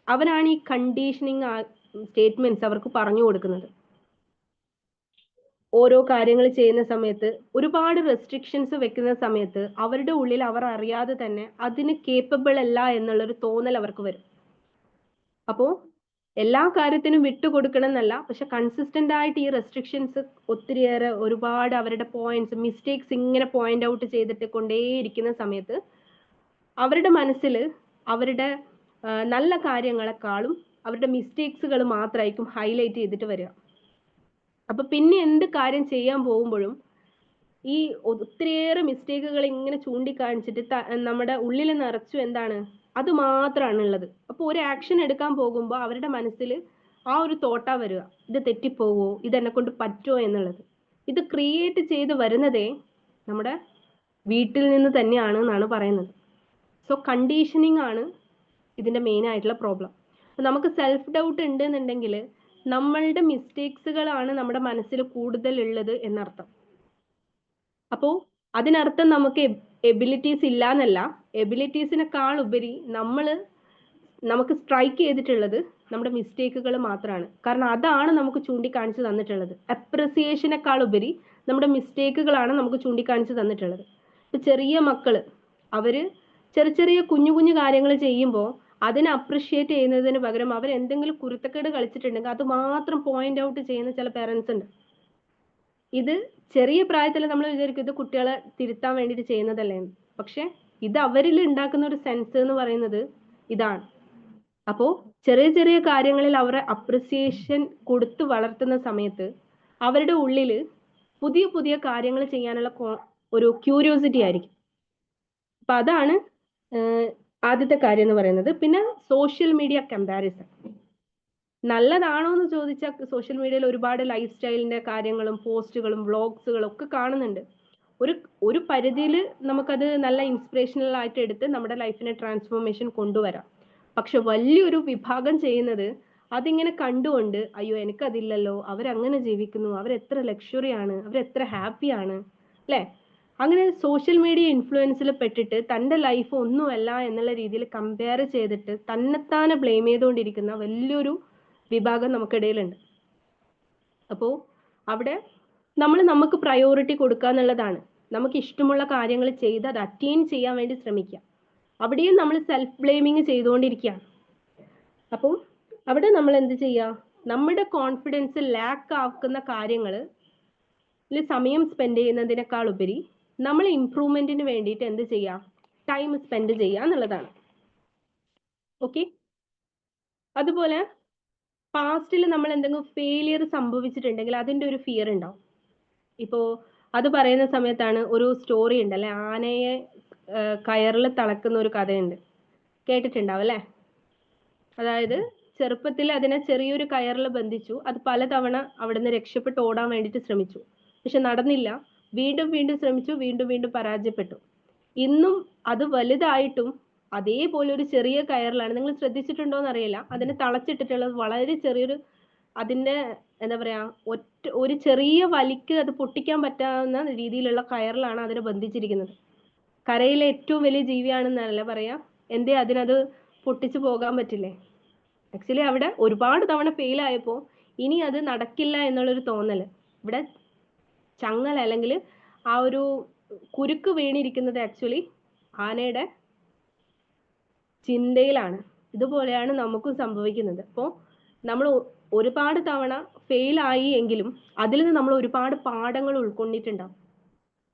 അവരാണ് ഈ കണ്ടീഷനിങ് സ്റ്റേറ്റ്മെന്റ്സ് അവർക്ക് പറഞ്ഞു കൊടുക്കുന്നത്. ഓരോ കാര്യങ്ങൾ ചെയ്യുന്ന സമയത്ത് ഒരുപാട് റെസ്ട്രിക്ഷൻസ് വെക്കുന്ന സമയത്ത് അവരുടെ ഉള്ളിൽ അവർ അറിയാതെ തന്നെ അതിന് കേപ്പബിൾ അല്ല എന്നുള്ളൊരു തോന്നൽ അവർക്ക് വരും. അപ്പോൾ എല്ലാ കാര്യത്തിനും വിട്ടുകൊടുക്കണം എന്നല്ല, പക്ഷെ കൺസിസ്റ്റന്റ് ആയിട്ട് ഈ റെസ്ട്രിക്ഷൻസ് ഒത്തിരിയേറെ ഒരുപാട് അവരുടെ പോയിന്റ്സ്, മിസ്റ്റേക്സ് ഇങ്ങനെ പോയിന്റ് ഔട്ട് ചെയ്തിട്ട് കൊണ്ടേയിരിക്കുന്ന സമയത്ത് അവരുടെ മനസ്സിൽ അവരുടെ നല്ല കാര്യങ്ങളെക്കാളും അവരുടെ മിസ്റ്റേക്സുകൾ മാത്രമായിരിക്കും ഹൈലൈറ്റ് ചെയ്തിട്ട് വരിക. അപ്പൊ പിന്നെ എന്ത് കാര്യം ചെയ്യാൻ പോകുമ്പോഴും ഈ ഒത്തിരിയേറെ മിസ്റ്റേക്കുകൾ ഇങ്ങനെ ചൂണ്ടിക്കാണിച്ചിട്ട് നമ്മുടെ ഉള്ളിൽ നിറച്ചു എന്താണ്, അത് മാത്രമാണ് ഉള്ളത്. അപ്പോൾ ഒരു ആക്ഷൻ എടുക്കാൻ പോകുമ്പോൾ അവരുടെ മനസ്സിൽ ആ ഒരു തോട്ടാ വരിക, ഇത് തെറ്റിപ്പോവോ, ഇത് എന്നെ കൊണ്ട് പറ്റുമോ എന്നുള്ളത്. ഇത് ക്രിയേറ്റ് ചെയ്ത് വരുന്നതേ നമ്മുടെ വീട്ടിൽ നിന്ന് തന്നെയാണ് എന്നാണ് പറയുന്നത്. സോ കണ്ടീഷനിങ് ആണ് ഇതിന്റെ മെയിൻ ആയിട്ടുള്ള പ്രോബ്ലം. നമുക്ക് സെൽഫ് ഡൗട്ട് ഉണ്ട് എന്നുണ്ടെങ്കിൽ നമ്മളുടെ മിസ്റ്റേക്സുകളാണ് നമ്മുടെ മനസ്സിൽ കൂടുതൽ ഉള്ളത് എന്നർത്ഥം. അപ്പോൾ അതിനർത്ഥം നമുക്ക് എബിലിറ്റീസ് ഇല്ല എന്നല്ല. എബിലിറ്റീസിനേക്കാൾ ഉപരി നമുക്ക് സ്ട്രൈക്ക് ചെയ്തിട്ടുള്ളത് നമ്മുടെ മിസ്റ്റേക്കുകൾ മാത്രമാണ്. കാരണം അതാണ് നമുക്ക് ചൂണ്ടിക്കാണിച്ച് തന്നിട്ടുള്ളത്. അപ്രിസിയേഷനേക്കാൾ ഉപരി നമ്മുടെ മിസ്റ്റേക്കുകളാണ് നമുക്ക് ചൂണ്ടിക്കാണിച്ച് തന്നിട്ടുള്ളത്. ഇപ്പൊ ചെറിയ മക്കള് അവര് ചെറിയ കുഞ്ഞു കുഞ്ഞു കാര്യങ്ങൾ ചെയ്യുമ്പോൾ അതിനെ അപ്രിഷിയേറ്റ് ചെയ്യുന്നതിന് പകരം അവർ എന്തെങ്കിലും കുരുത്തക്കേട് കളിച്ചിട്ടുണ്ടെങ്കിൽ അത് മാത്രം പോയിന്റ് ഔട്ട് ചെയ്യുന്ന ചില പേരൻസ് ഉണ്ട്. ഇത് ചെറിയ പ്രായത്തിൽ നമ്മൾ വിചാരിക്കും ഇത് കുട്ടികളെ തിരുത്താൻ വേണ്ടിയിട്ട് ചെയ്യുന്നതല്ലേ, പക്ഷെ ഇത് അവരിൽ ഉണ്ടാക്കുന്ന ഒരു സെൻസ് എന്ന് പറയുന്നത് ഇതാണ്. അപ്പോൾ ചെറിയ കാര്യങ്ങളിൽ അവരെ അപ്രിസിയേഷൻ കൊടുത്ത് വളർത്തുന്ന സമയത്ത് അവരുടെ ഉള്ളിൽ പുതിയ കാര്യങ്ങൾ ചെയ്യാനുള്ള ഒരു ക്യൂരിയോസിറ്റി ആയിരിക്കും. അപ്പൊ അതാണ് ആദ്യത്തെ കാര്യം എന്ന് പറയുന്നത്. പിന്നെ സോഷ്യൽ മീഡിയ കമ്പാരിസൺ നല്ലതാണോ എന്ന് ചോദിച്ചാൽ സോഷ്യൽ മീഡിയയിൽ ഒരുപാട് ലൈഫ് സ്റ്റൈലിന്റെ കാര്യങ്ങളും പോസ്റ്റുകളും വ്ളോഗ്സുകളും ഒക്കെ കാണുന്നുണ്ട്. ഒരു പരിധിയിൽ നമുക്കത് നല്ല ഇൻസ്പിറേഷണൽ ആയിട്ട് എടുത്ത് നമ്മുടെ ലൈഫിനെ ട്രാൻസ്ഫോർമേഷൻ കൊണ്ടുവരാം. പക്ഷെ വലിയൊരു വിഭാഗം ചെയ്യുന്നത് അതിങ്ങനെ കണ്ടുകൊണ്ട് അയ്യോ എനിക്കതില്ലല്ലോ, അവരങ്ങനെ ജീവിക്കുന്നു, അവരെത്ര ലക്ഷറിയാണ്, അവരെത്ര ഹാപ്പിയാണ് അല്ലേ, അങ്ങനെ സോഷ്യൽ മീഡിയ ഇൻഫ്ലുവൻസിൽ പെട്ടിട്ട് തൻ്റെ ലൈഫ് ഒന്നുമല്ല എന്നുള്ള രീതിയിൽ കമ്പയർ ചെയ്തിട്ട് തന്നെത്താനെ ബ്ലെയിം ചെയ്തുകൊണ്ടിരിക്കുന്ന വലിയൊരു വിഭാഗം നമുക്കിടയിലുണ്ട്. അപ്പോൾ അവിടെ നമുക്ക് പ്രയോറിറ്റി കൊടുക്കുക എന്നുള്ളതാണ്. നമുക്ക് ഇഷ്ടമുള്ള കാര്യങ്ങൾ ചെയ്ത് അത് അറ്റൈൻ ചെയ്യാൻ വേണ്ടി ശ്രമിക്കുക. അവിടെയും നമ്മൾ സെൽഫ് ബ്ലെയിമിങ് ചെയ്തുകൊണ്ടിരിക്കുകയാണ്. അപ്പോൾ അവിടെ നമ്മൾ എന്ത് ചെയ്യുക, നമ്മുടെ കോൺഫിഡൻസ് ലാക്ക് ആക്കുന്ന കാര്യങ്ങളിൽ സമയം സ്പെൻഡ് ചെയ്യുന്നതിനേക്കാൾ ഉപരി നമ്മൾ ഇംപ്രൂവ്മെന്റിന് വേണ്ടിയിട്ട് എന്ത് ചെയ്യുക, ടൈം സ്പെൻഡ് ചെയ്യുക എന്നുള്ളതാണ്. ഓക്കെ. അതുപോലെ പാസ്റ്റിൽ നമ്മൾ എന്തെങ്കിലും ഫെയിലിയർ സംഭവിച്ചിട്ടുണ്ടെങ്കിൽ അതിൻ്റെ ഒരു ഫിയർ ഉണ്ടാവും. ഇപ്പോൾ അത് പറയുന്ന സമയത്താണ് ഒരു സ്റ്റോറി ഉണ്ട് അല്ലെ, ആനയെ കയറിൽ തളക്കുന്ന ഒരു കഥയുണ്ട്, കേട്ടിട്ടുണ്ടാവും അല്ലേ. അതായത് ചെറുപ്പത്തിൽ അതിനെ ചെറിയൊരു കയറിൽ ബന്ധിച്ചു, അത് പലതവണ അവിടുന്ന് രക്ഷപ്പെട്ട് ഓടാൻ വേണ്ടിയിട്ട് ശ്രമിച്ചു, പക്ഷെ നടന്നില്ല. വീണ്ടും ശ്രമിച്ചു, വീണ്ടും പരാജയപ്പെട്ടു. ഇന്നും അത് വലുതായിട്ടും അതേപോലെ ഒരു ചെറിയ കയറിലാണ്, നിങ്ങൾ ശ്രദ്ധിച്ചിട്ടുണ്ടോ എന്നറിയില്ല, അതിനെ തളച്ചിട്ടിട്ടുള്ളത് വളരെ ചെറിയൊരു, അതിന്റെ എന്താ പറയാ, ഒരു ചെറിയ വലിക്ക് അത് പൊട്ടിക്കാൻ പറ്റാവുന്ന രീതിയിലുള്ള കയറിലാണ് അതിനെ ബന്ധിച്ചിരിക്കുന്നത്. കരയിലെ ഏറ്റവും വലിയ ജീവിയാണെന്നല്ല പറയാ, എന്തേ അതിനത് പൊട്ടിച്ചു പോകാൻ പറ്റില്ലേ? ആക്ച്വലി അവിടെ ഒരുപാട് തവണ ഫെയിൽ ആയപ്പോൾ ഇനി അത് നടക്കില്ല എന്നുള്ളൊരു തോന്നല്, ഇവിടെ ചങ്ങല അല്ലെങ്കിൽ ആ ഒരു കുരുക്ക് വീണിരിക്കുന്നത് ആക്ച്വലി ആനയുടെ ചിന്തയിലാണ്. ഇതുപോലെയാണ് നമുക്കും സംഭവിക്കുന്നത്. അപ്പോൾ നമ്മൾ ഒരുപാട് തവണ ഫെയിൽ ആയി എങ്കിലും അതിൽ നിന്ന് നമ്മൾ ഒരുപാട് പാഠങ്ങൾ ഉൾക്കൊണ്ടിട്ടുണ്ടാവും.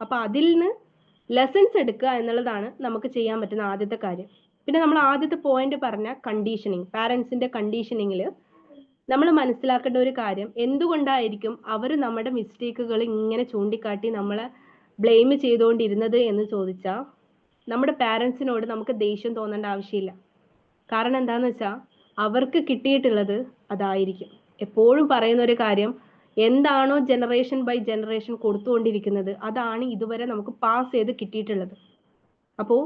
അപ്പൊ അതിൽ നിന്ന് ലെസൺസ് എടുക്കുക എന്നുള്ളതാണ് നമുക്ക് ചെയ്യാൻ പറ്റുന്ന ആദ്യത്തെ കാര്യം. പിന്നെ നമ്മൾ ആദ്യത്തെ പോയിന്റ് പറഞ്ഞ കണ്ടീഷനിങ്, പാരൻസിന്റെ കണ്ടീഷനിങ്ങിൽ നമ്മൾ മനസ്സിലാക്കേണ്ട ഒരു കാര്യം, എന്തുകൊണ്ടായിരിക്കും അവർ നമ്മുടെ മിസ്റ്റേക്കുകൾ ഇങ്ങനെ ചൂണ്ടിക്കാട്ടി നമ്മളെ ബ്ലെയിം ചെയ്തുകൊണ്ടിരുന്നത് എന്ന് ചോദിച്ചാൽ നമ്മുടെ പാരൻസിനോട് നമുക്ക് ദേഷ്യം തോന്നേണ്ട ആവശ്യമില്ല. കാരണം എന്താന്ന് വെച്ചാൽ അവർക്ക് കിട്ടിയിട്ടുള്ളത് അതായിരിക്കും. എപ്പോഴും പറയുന്ന ഒരു കാര്യം, എന്താണോ ജനറേഷൻ ബൈ ജനറേഷൻ കൊടുത്തുകൊണ്ടിരിക്കുന്നത് അതാണ് ഇതുവരെ നമുക്ക് പാസ് ചെയ്ത് കിട്ടിയിട്ടുള്ളത്. അപ്പോൾ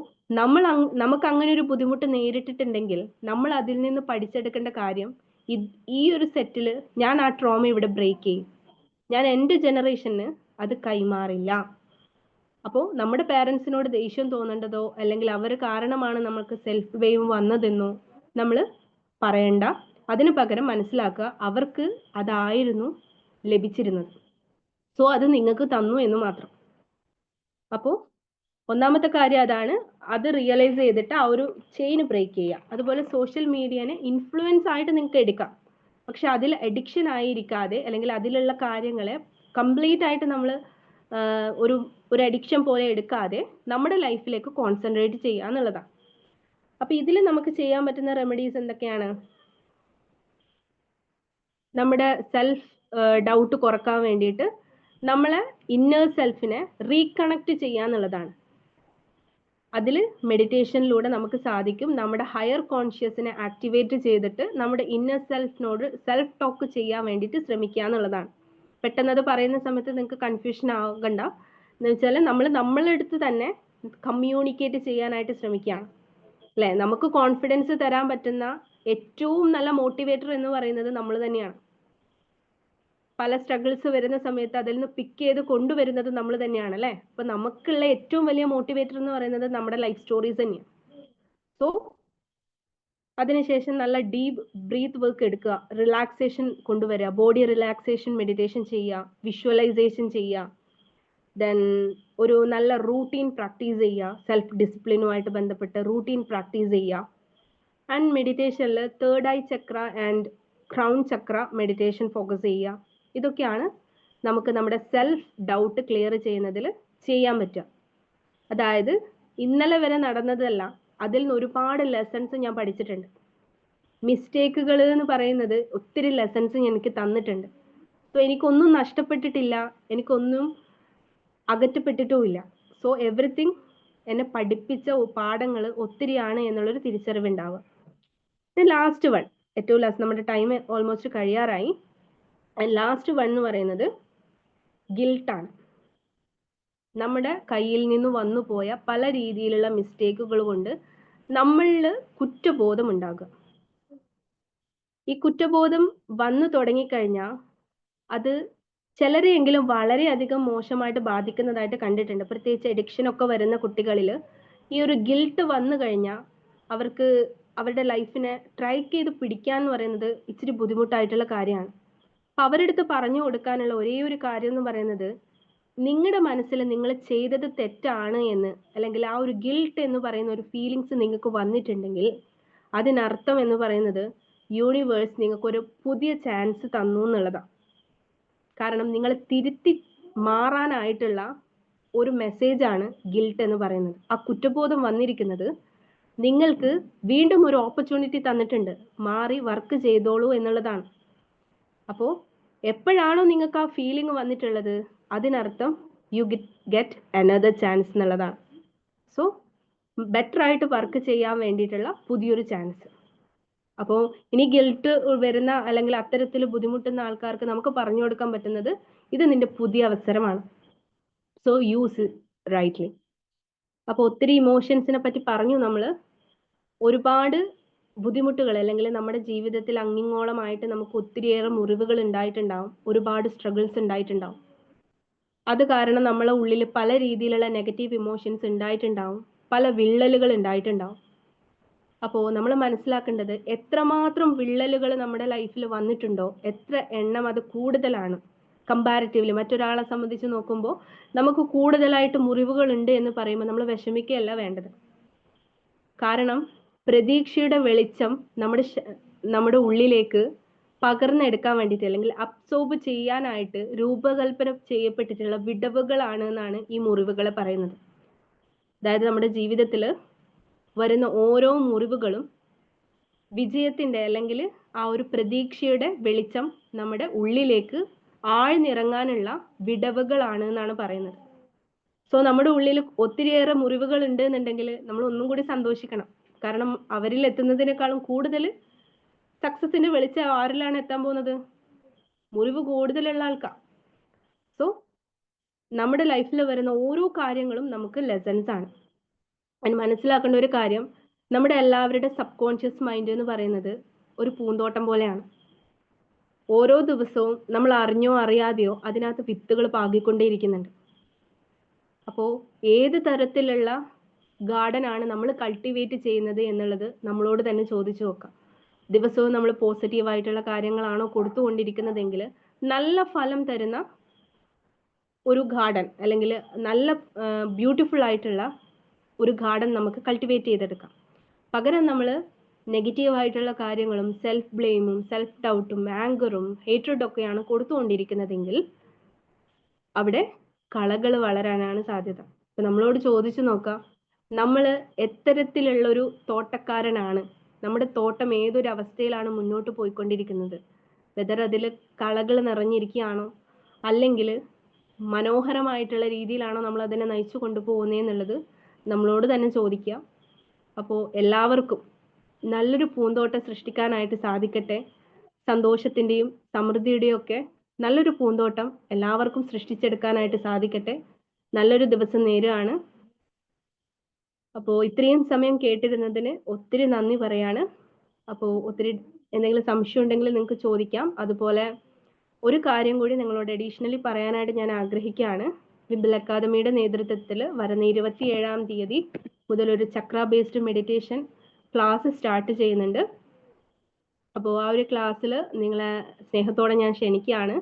നമുക്ക് അങ്ങനെ ഒരു ബുദ്ധിമുട്ട് നേരിട്ടിട്ടുണ്ടെങ്കിൽ നമ്മൾ അതിൽ നിന്ന് പഠിച്ചെടുക്കേണ്ട കാര്യം, ഈ ഒരു സെറ്റിൽ ഞാൻ ആ ട്രോമ ഇവിടെ ബ്രേക്ക് ചെയ്യും, ഞാൻ എൻ്റെ ജനറേഷന് അത് കൈമാറില്ല. അപ്പോൾ നമ്മുടെ പാരൻസിനോട് ദേഷ്യം തോന്നേണ്ടതോ അല്ലെങ്കിൽ അവർ കാരണമാണ് നമുക്ക് സെൽഫ് ബ്ലെയിം വന്നതെന്നോ നമ്മൾ പറയണ്ട. അതിനു പകരം മനസ്സിലാക്കുക അവർക്ക് അതായിരുന്നു ലഭിച്ചിരുന്നത്, സോ അത് നിങ്ങൾക്ക് തന്നു എന്ന് മാത്രം. അപ്പോൾ ഒന്നാമത്തെ കാര്യം അതാണ്, അത് റിയലൈസ് ചെയ്തിട്ട് ആ ഒരു ചെയിൻ ബ്രേക്ക് ചെയ്യുക. അതുപോലെ സോഷ്യൽ മീഡിയനെ ഇൻഫ്ലുവൻസ് ആയിട്ട് നിങ്ങൾക്ക് എടുക്കാം, പക്ഷെ അതിൽ അഡിക്ഷൻ ആയിരിക്കാതെ അല്ലെങ്കിൽ അതിലുള്ള കാര്യങ്ങളെ കംപ്ലീറ്റ് ആയിട്ട് നമ്മൾ ഒരു അഡിക്ഷൻ പോലെ എടുക്കാതെ നമ്മുടെ ലൈഫിലേക്ക് കോൺസെൻട്രേറ്റ് ചെയ്യുക എന്നുള്ളതാണ്. അപ്പൊ ഇതിൽ നമുക്ക് ചെയ്യാൻ പറ്റുന്ന റെമഡീസ് എന്തൊക്കെയാണ്? നമ്മുടെ സെൽഫ് ഡൗട്ട് കുറക്കാൻ വേണ്ടിയിട്ട് നമ്മളെ ഇന്നർ സെൽഫിനെ റീകണക്ട് ചെയ്യുക എന്നുള്ളതാണ്. അതിൽ മെഡിറ്റേഷനിലൂടെ നമുക്ക് സാധിക്കും നമ്മുടെ ഹയർ കോൺഷ്യസിനെ ആക്ടിവേറ്റ് ചെയ്തിട്ട് നമ്മുടെ ഇന്നർ സെൽഫിനോട് സെൽഫ് ടോക്ക് ചെയ്യാൻ വേണ്ടിയിട്ട് ശ്രമിക്കുക എന്നുള്ളതാണ്. പെട്ടെന്ന് അത് പറയുന്ന സമയത്ത് നിങ്ങൾക്ക് കൺഫ്യൂഷൻ ആകണ്ട. എന്ന് വെച്ചാൽ നമ്മളെടുത്ത് തന്നെ കമ്മ്യൂണിക്കേറ്റ് ചെയ്യാനായിട്ട് ശ്രമിക്കുകയാണ് അല്ലേ. നമുക്ക് കോൺഫിഡൻസ് തരാൻ പറ്റുന്ന ഏറ്റവും നല്ല മോട്ടിവേറ്റർ എന്ന് പറയുന്നത് നമ്മൾ തന്നെയാണ്. പല സ്ട്രഗിൾസ് വരുന്ന സമയത്ത് അതിൽ നിന്ന് പിക്ക് ചെയ്ത് കൊണ്ടുവരുന്നത് നമ്മൾ തന്നെയാണ് അല്ലേ. അപ്പൊ നമുക്കുള്ള ഏറ്റവും വലിയ മോട്ടിവേറ്റർ എന്ന് പറയുന്നത് നമ്മുടെ ലൈഫ് സ്റ്റോറീസ് തന്നെയാണ്. സോ അതിനുശേഷം നല്ല ഡീപ്പ് ബ്രീത്ത് വർക്ക് എടുക്കുക, റിലാക്സേഷൻ കൊണ്ടുവരിക, ബോഡി റിലാക്സേഷൻ മെഡിറ്റേഷൻ ചെയ്യുക, വിഷ്വലൈസേഷൻ ചെയ്യുക, ദെൻ ഒരു നല്ല റൂട്ടീൻ പ്രാക്ടീസ് ചെയ്യുക, സെൽഫ് ഡിസിപ്ലിനുമായിട്ട് ബന്ധപ്പെട്ട് റൂട്ടീൻ പ്രാക്ടീസ് ചെയ്യുക. ആൻഡ് മെഡിറ്റേഷനിൽ third eye chakra and crown chakra meditation focus ചെയ്യുക. ഇതൊക്കെയാണ് നമുക്ക് നമ്മുടെ സെൽഫ് ഡൗട്ട് ക്ലിയർ ചെയ്യുന്നതിൽ ചെയ്യാൻ പറ്റുക. അതായത് ഇന്നലെ വരെ നടന്നതല്ല, അതിൽ നിന്ന് ഒരുപാട് ലെസൺസ് ഞാൻ പഠിച്ചിട്ടുണ്ട്. മിസ്റ്റേക്കുകൾ എന്ന് പറയുന്നത് ഒത്തിരി ലെസൺസ് എനിക്ക് തന്നിട്ടുണ്ട്. സോ എനിക്കൊന്നും നഷ്ടപ്പെട്ടിട്ടില്ല, എനിക്കൊന്നും അകറ്റപ്പെട്ടിട്ടുമില്ല. സോ എവറിത്തിങ് എന്നെ പഠിപ്പിച്ച പാഠങ്ങൾ ഒത്തിരിയാണ് എന്നുള്ളൊരു തിരിച്ചറിവുണ്ടാവുക. ലാസ്റ്റ് വൺ, ഏറ്റവും ലാസ്റ്റ്, നമ്മുടെ ടൈം ഓൾമോസ്റ്റ് കഴിയാറായി. ലാസ്റ്റ് വൺ എന്ന് പറയുന്നത് ഗിൽട്ടാണ്. നമ്മുടെ കയ്യിൽ നിന്ന് വന്നു പോയ പല രീതിയിലുള്ള മിസ്റ്റേക്കുകൾ കൊണ്ട് നമ്മളിൽ കുറ്റബോധം ഉണ്ടാകുക. ഈ കുറ്റബോധം വന്നു തുടങ്ങിക്കഴിഞ്ഞാൽ അത് ചിലരെയെങ്കിലും വളരെയധികം മോശമായിട്ട് ബാധിക്കുന്നതായിട്ട് കണ്ടിട്ടുണ്ട്. പ്രത്യേകിച്ച് എഡിക്ഷൻ ഒക്കെ വരുന്ന കുട്ടികളിൽ ഈ ഒരു ഗിൽട്ട് വന്നു കഴിഞ്ഞാൽ അവർക്ക് അവരുടെ ലൈഫിനെ ട്രാക്ക് ചെയ്ത് പിടിക്കാൻ എന്ന് പറയുന്നത് ഇച്ചിരി ബുദ്ധിമുട്ടായിട്ടുള്ള കാര്യമാണ്. അപ്പം അവരുടെ അടുത്ത് പറഞ്ഞു കൊടുക്കാനുള്ള ഒരേ ഒരു കാര്യം എന്ന് പറയുന്നത്, നിങ്ങളുടെ മനസ്സിൽ നിങ്ങൾ ചെയ്തത് തെറ്റാണ് എന്ന്, അല്ലെങ്കിൽ ആ ഒരു ഗിൽട്ട് എന്ന് പറയുന്ന ഒരു ഫീലിങ്സ് നിങ്ങൾക്ക് വന്നിട്ടുണ്ടെങ്കിൽ അതിനർത്ഥം എന്ന് പറയുന്നത് യൂണിവേഴ്സ് നിങ്ങൾക്കൊരു പുതിയ ചാൻസ് തന്നു എന്നുള്ളതാണ്. കാരണം നിങ്ങൾ തിരുത്തി മാറാനായിട്ടുള്ള ഒരു മെസ്സേജാണ് ഗിൽട്ട് എന്ന് പറയുന്നത്. ആ കുറ്റബോധം വന്നിരിക്കുന്നത് നിങ്ങൾക്ക് വീണ്ടും ഒരു ഓപ്പർച്യൂണിറ്റി തന്നിട്ടുണ്ട്, മാറി വർക്ക് ചെയ്തോളൂ എന്നുള്ളതാണ്. അപ്പോൾ എപ്പോഴാണോ നിങ്ങൾക്ക് ആ ഫീലിംഗ് വന്നിട്ടുള്ളത് അതിനർത്ഥം യു ഗെറ്റ് അനദർ ചാൻസ് എന്നുള്ളതാണ്. സോ ബെറ്റർ ആയിട്ട് വർക്ക് ചെയ്യാൻ വേണ്ടിയിട്ടുള്ള പുതിയൊരു ചാൻസ്. അപ്പോൾ ഇനി ഗിൽട്ട് വരുന്ന അല്ലെങ്കിൽ അത്തരത്തിൽ ബുദ്ധിമുട്ടുന്ന ആൾക്കാർക്ക് നമുക്ക് പറഞ്ഞു കൊടുക്കാൻ പറ്റുന്നത്, ഇത് നിന്റെ പുതിയ അവസരമാണ്, സോ യൂസ് റൈറ്റ്ലി. അപ്പോൾ ഒത്തിരി ഇമോഷൻസിനെ പറ്റി പറഞ്ഞു നമ്മൾ. ഒരുപാട് ബുദ്ധിമുട്ടുകൾ അല്ലെങ്കിൽ നമ്മുടെ ജീവിതത്തിൽ അങ്ങിങ്ങോളമായിട്ട് നമുക്ക് ഒത്തിരിയേറെ മുറിവുകൾ ഉണ്ടായിട്ടുണ്ടാവും, ഒരുപാട് സ്ട്രഗിൾസ് ഉണ്ടായിട്ടുണ്ടാവും. അത് കാരണം നമ്മളെ ഉള്ളിൽ പല രീതിയിലുള്ള നെഗറ്റീവ് ഇമോഷൻസ് ഉണ്ടായിട്ടുണ്ടാവും, പല വിള്ളലുകൾ ഉണ്ടായിട്ടുണ്ടാവും. അപ്പോൾ നമ്മൾ മനസ്സിലാക്കേണ്ടത് എത്രമാത്രം വിള്ളലുകൾ നമ്മുടെ ലൈഫിൽ വന്നിട്ടുണ്ടോ, എത്ര എണ്ണം അത് കൂടുതലാണ് കമ്പാരിറ്റീവ്ലി മറ്റൊരാളെ സംബന്ധിച്ച് നോക്കുമ്പോൾ നമുക്ക് കൂടുതലായിട്ട് മുറിവുകൾ ഉണ്ട് എന്ന് പറയുമ്പോൾ നമ്മൾ വിഷമിക്കുകയല്ല വേണ്ടത്. കാരണം പ്രതീക്ഷയുടെ വെളിച്ചം നമ്മുടെ ഉള്ളിലേക്ക് പകർന്നെടുക്കാൻ വേണ്ടിയിട്ട് അല്ലെങ്കിൽ അബ്സോർബ് ചെയ്യാനായിട്ട് രൂപകൽപ്പന ചെയ്യപ്പെട്ടിട്ടുള്ള വിടവുകളാണ് എന്നാണ് ഈ മുറിവുകളെ പറയുന്നത്. അതായത് നമ്മുടെ ജീവിതത്തിൽ വരുന്ന ഓരോ മുറിവുകളും വിജയത്തിന്റെ അല്ലെങ്കിൽ ആ ഒരു പ്രതീക്ഷയുടെ വെളിച്ചം നമ്മുടെ ഉള്ളിലേക്ക് ആഴ്ന്നിറങ്ങാനുള്ള വിടവുകളാണ് എന്നാണ് പറയുന്നത്. സോ നമ്മുടെ ഉള്ളിൽ ഒത്തിരിയേറെ മുറിവുകൾ ഉണ്ട് എന്നുണ്ടെങ്കിൽ നമ്മൾ ഒന്നും കൂടി സന്തോഷിക്കണം. കാരണം അവരിൽ എത്തുന്നതിനേക്കാളും കൂടുതൽ സക്സസിന്റെ വെളിച്ചം ആരിലാണ് എത്താൻ പോകുന്നത്? മുറിവ് കൂടുതലുള്ള ആൾക്കാർ. സോ നമ്മുടെ ലൈഫിൽ വരുന്ന ഓരോ കാര്യങ്ങളും നമുക്ക് ലെസൺസ് ആണ്. അതിന് മനസ്സിലാക്കേണ്ട ഒരു കാര്യം, നമ്മുടെ എല്ലാവരുടെ സബ് കോൺഷ്യസ് മൈൻഡ് എന്ന് പറയുന്നത് ഒരു പൂന്തോട്ടം പോലെയാണ്. ഓരോ ദിവസവും നമ്മൾ അറിഞ്ഞോ അറിയാതെയോ അതിനകത്ത് വിത്തുകൾ പാകിക്കൊണ്ടേയിരിക്കുന്നുണ്ട്. അപ്പോൾ ഏത് തരത്തിലുള്ള ഗാർഡൻ ആണ് നമ്മൾ കൾട്ടിവേറ്റ് ചെയ്യുന്നത് എന്നുള്ളത് നമ്മളോട് തന്നെ ചോദിച്ചു നോക്കാം. ദിവസവും നമ്മൾ പോസിറ്റീവായിട്ടുള്ള കാര്യങ്ങളാണോ കൊടുത്തുകൊണ്ടിരിക്കുന്നതെങ്കിൽ നല്ല ഫലം തരുന്ന ഒരു ഗാർഡൻ അല്ലെങ്കിൽ നല്ല ബ്യൂട്ടിഫുൾ ആയിട്ടുള്ള ഒരു ഗാർഡൻ നമുക്ക് കൾട്ടിവേറ്റ് ചെയ്തെടുക്കാം. പകരം നമ്മൾ നെഗറ്റീവായിട്ടുള്ള കാര്യങ്ങളും സെൽഫ് ബ്ലെയിമും സെൽഫ് ഡൗട്ടും ആങ്കറും ഹേറ്റ്രഡും ഒക്കെയാണ് കൊടുത്തുകൊണ്ടിരിക്കുന്നതെങ്കിൽ അവിടെ കളകൾ വളരാനാണ് സാധ്യത. അപ്പൊ നമ്മളോട് ചോദിച്ചു നോക്കാം, നമ്മൾ എത്തരത്തിലുള്ളൊരു തോട്ടക്കാരനാണ്, നമ്മുടെ തോട്ടം ഏതൊരു അവസ്ഥയിലാണ് മുന്നോട്ട് പോയിക്കൊണ്ടിരിക്കുന്നത്? വെതർ അതിൽ കളകൾ നിറഞ്ഞിരിക്കുകയാണോ അല്ലെങ്കിൽ മനോഹരമായിട്ടുള്ള രീതിയിലാണോ നമ്മൾ അതിനെ നയിച്ചു കൊണ്ടുപോകുന്നതെന്നുള്ളത് നമ്മളോട് തന്നെ ചോദിക്കുക. അപ്പോൾ എല്ലാവർക്കും നല്ലൊരു പൂന്തോട്ടം സൃഷ്ടിക്കാനായിട്ട് സാധിക്കട്ടെ. സന്തോഷത്തിൻ്റെയും സമൃദ്ധിയുടെയും ഒക്കെ നല്ലൊരു പൂന്തോട്ടം എല്ലാവർക്കും സൃഷ്ടിച്ചെടുക്കാനായിട്ട് സാധിക്കട്ടെ. നല്ലൊരു ദിവസം നേരുകയാണ്. അപ്പോൾ ഇത്രയും സമയം കേട്ടിരുന്നതിന് ഒത്തിരി നന്ദി പറയാണ്. അപ്പോൾ ഒത്തിരി എന്തെങ്കിലും സംശയം ഉണ്ടെങ്കിൽ നിങ്ങൾക്ക് ചോദിക്കാം. അതുപോലെ ഒരു കാര്യം കൂടി നിങ്ങളോട് അഡീഷണലി പറയാനായിട്ട് ഞാൻ ആഗ്രഹിക്കുകയാണ്. വിംബിൾ അക്കാദമിയുടെ നേതൃത്വത്തിൽ വരുന്ന 27-ാം തീയതി മുതൽ ഒരു ചക്ര ബേസ്ഡ് മെഡിറ്റേഷൻ ക്ലാസ് സ്റ്റാർട്ട് ചെയ്യുന്നുണ്ട്. അപ്പോൾ ആ ഒരു ക്ലാസ്സിൽ നിങ്ങളെ സ്നേഹത്തോടെ ഞാൻ ക്ഷണിക്കുകയാണ്.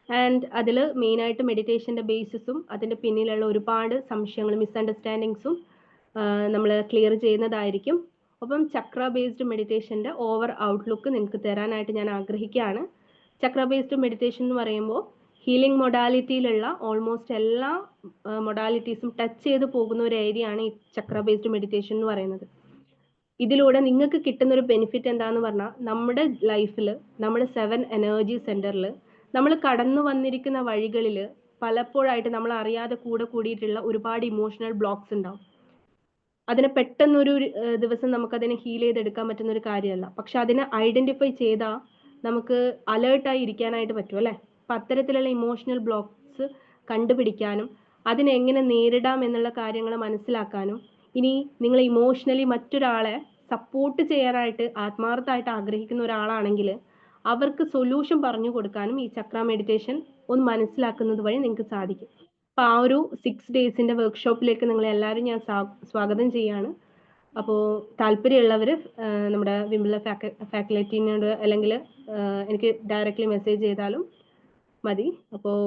ആൻഡ് അതിൽ മെയിനായിട്ട് മെഡിറ്റേഷൻ്റെ ബേസിസും അതിൻ്റെ പിന്നിലുള്ള ഒരുപാട് സംശയങ്ങളും മിസ്അണ്ടർസ്റ്റാൻഡിങ്സും നമ്മൾ ക്ലിയർ ചെയ്യുന്നതായിരിക്കും. ഒപ്പം ചക്ര ബേസ്ഡ് മെഡിറ്റേഷൻ്റെ ഓവർ ഔട്ട്ലുക്ക് നിങ്ങൾക്ക് തരാനായിട്ട് ഞാൻ ആഗ്രഹിക്കുകയാണ്. ചക്ര ബേസ്ഡ് മെഡിറ്റേഷൻ എന്ന് പറയുമ്പോൾ ഹീലിംഗ് മൊഡാലിറ്റിയിലുള്ള ഓൾമോസ്റ്റ് എല്ലാ മൊഡാലിറ്റീസും ടച്ച് ചെയ്ത് പോകുന്ന ഒരു ഏരിയ ആണ് ഈ ചക്ര ബേസ്ഡ് മെഡിറ്റേഷൻ എന്ന് പറയുന്നത്. ഇതിലൂടെ നിങ്ങൾക്ക് കിട്ടുന്ന ഒരു ബെനിഫിറ്റ് എന്താന്ന് പറഞ്ഞാൽ നമ്മുടെ ലൈഫിൽ നമ്മുടെ 7 എനർജി സെന്ററിൽ നമ്മൾ കടന്നു വന്നിരിക്കുന്ന വഴികളിൽ പലപ്പോഴായിട്ട് നമ്മൾ അറിയാതെ കൂടെ കൂടിയിട്ടുള്ള ഒരുപാട് ഇമോഷണൽ ബ്ലോക്സ് ഉണ്ടാവും. അതിനെ പെട്ടെന്നൊരു ദിവസം നമുക്കതിനെ ഹീൽ ചെയ്തെടുക്കാൻ പറ്റുന്ന ഒരു കാര്യമല്ല. പക്ഷെ അതിനെ ഐഡന്റിഫൈ ചെയ്താൽ നമുക്ക് അലേർട്ടായി ഇരിക്കാനായിട്ട് പറ്റും അല്ലേ? അപ്പം അത്തരത്തിലുള്ള ഇമോഷണൽ ബ്ലോക്സ് കണ്ടുപിടിക്കാനും അതിനെ എങ്ങനെ നേരിടാം എന്നുള്ള കാര്യങ്ങൾ മനസ്സിലാക്കാനും ഇനി നിങ്ങൾ ഇമോഷണലി മറ്റൊരാളെ സപ്പോർട്ട് ചെയ്യാനായിട്ട് ആത്മാർത്ഥമായിട്ട് ആഗ്രഹിക്കുന്ന ഒരാളാണെങ്കിൽ അവർക്ക് സൊല്യൂഷൻ പറഞ്ഞു കൊടുക്കാനും ഈ ചക്ര മെഡിറ്റേഷൻ ഒന്ന് മനസ്സിലാക്കുന്നത് വഴി നിങ്ങൾക്ക് സാധിക്കും. അപ്പോൾ ആ ഒരു 6 ഡേയ്സിൻ്റെ വർക്ക്ഷോപ്പിലേക്ക് നിങ്ങളെ എല്ലാവരും ഞാൻ സ്വാഗതം ചെയ്യാണ്. അപ്പോൾ താല്പര്യമുള്ളവർ നമ്മുടെ വിമല ഫാക്കൽറ്റിനോട് അല്ലെങ്കിൽ എനിക്ക് ഡയറക്റ്റ്ലി മെസ്സേജ് ചെയ്താലും മതി. അപ്പോൾ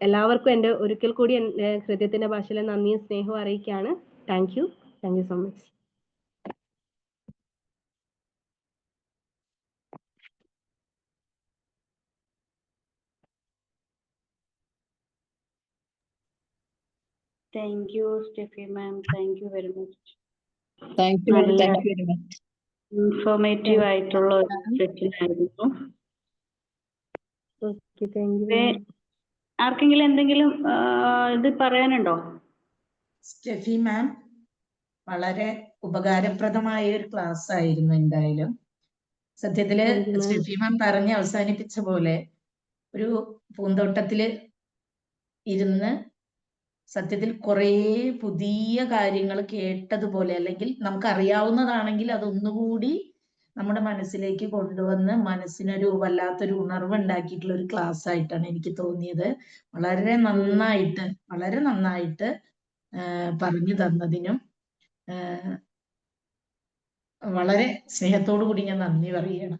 എല്ലാവർക്കും എൻ്റെ ഒരിക്കൽ കൂടി എൻ്റെ ഹൃദയത്തിൻ്റെ ഭാഷയിൽ നന്ദിയും സ്നേഹവും അറിയിക്കുകയാണ്. Thank you so much. Thank you, Steffi ma'am. Thank you very much. Thank you very much. Informative ആയിട്ടുള്ള ഒരു സെഷൻ ആയിരുന്നു. Okay, thank you. ആർക്കെങ്കിലും എന്തെങ്കിലും ഇത് പറയാനുണ്ടോ? സ്റ്റെഫി മാം, വളരെ ഉപകാരപ്രദമായ ഒരു ക്ലാസ് ആയിരുന്നു. എന്തായാലും സത്യത്തില് സ്റ്റെഫി മാം പറഞ്ഞ് അവസാനിപ്പിച്ച പോലെ ഒരു പൂന്തോട്ടത്തില് ഇരുന്ന് സത്യത്തിൽ കുറേ പുതിയ കാര്യങ്ങൾ കേട്ടതുപോലെ, അല്ലെങ്കിൽ നമുക്ക് അറിയാവുന്നതാണെങ്കിൽ അതൊന്നുകൂടി നമ്മുടെ മനസ്സിലേക്ക് കൊണ്ടുവന്ന് മനസ്സിനൊരു വല്ലാത്തൊരു ഉണർവ് ഉണ്ടാക്കിയിട്ടുള്ള ഒരു ക്ലാസ് ആയിട്ടാണ് എനിക്ക് തോന്നിയത്. വളരെ നന്നായിട്ട് പറഞ്ഞു തന്നതിനും വളരെ സ്നേഹത്തോടു കൂടി ഞാൻ നന്ദി പറയുകയാണ്.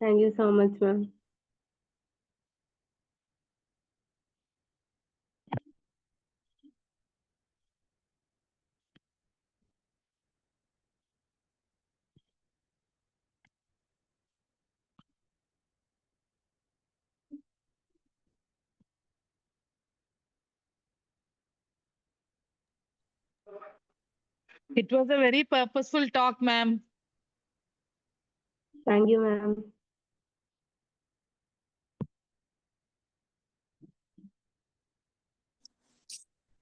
Thank you so much ma'am. It was a very purposeful talk, ma'am. Thank you, ma'am.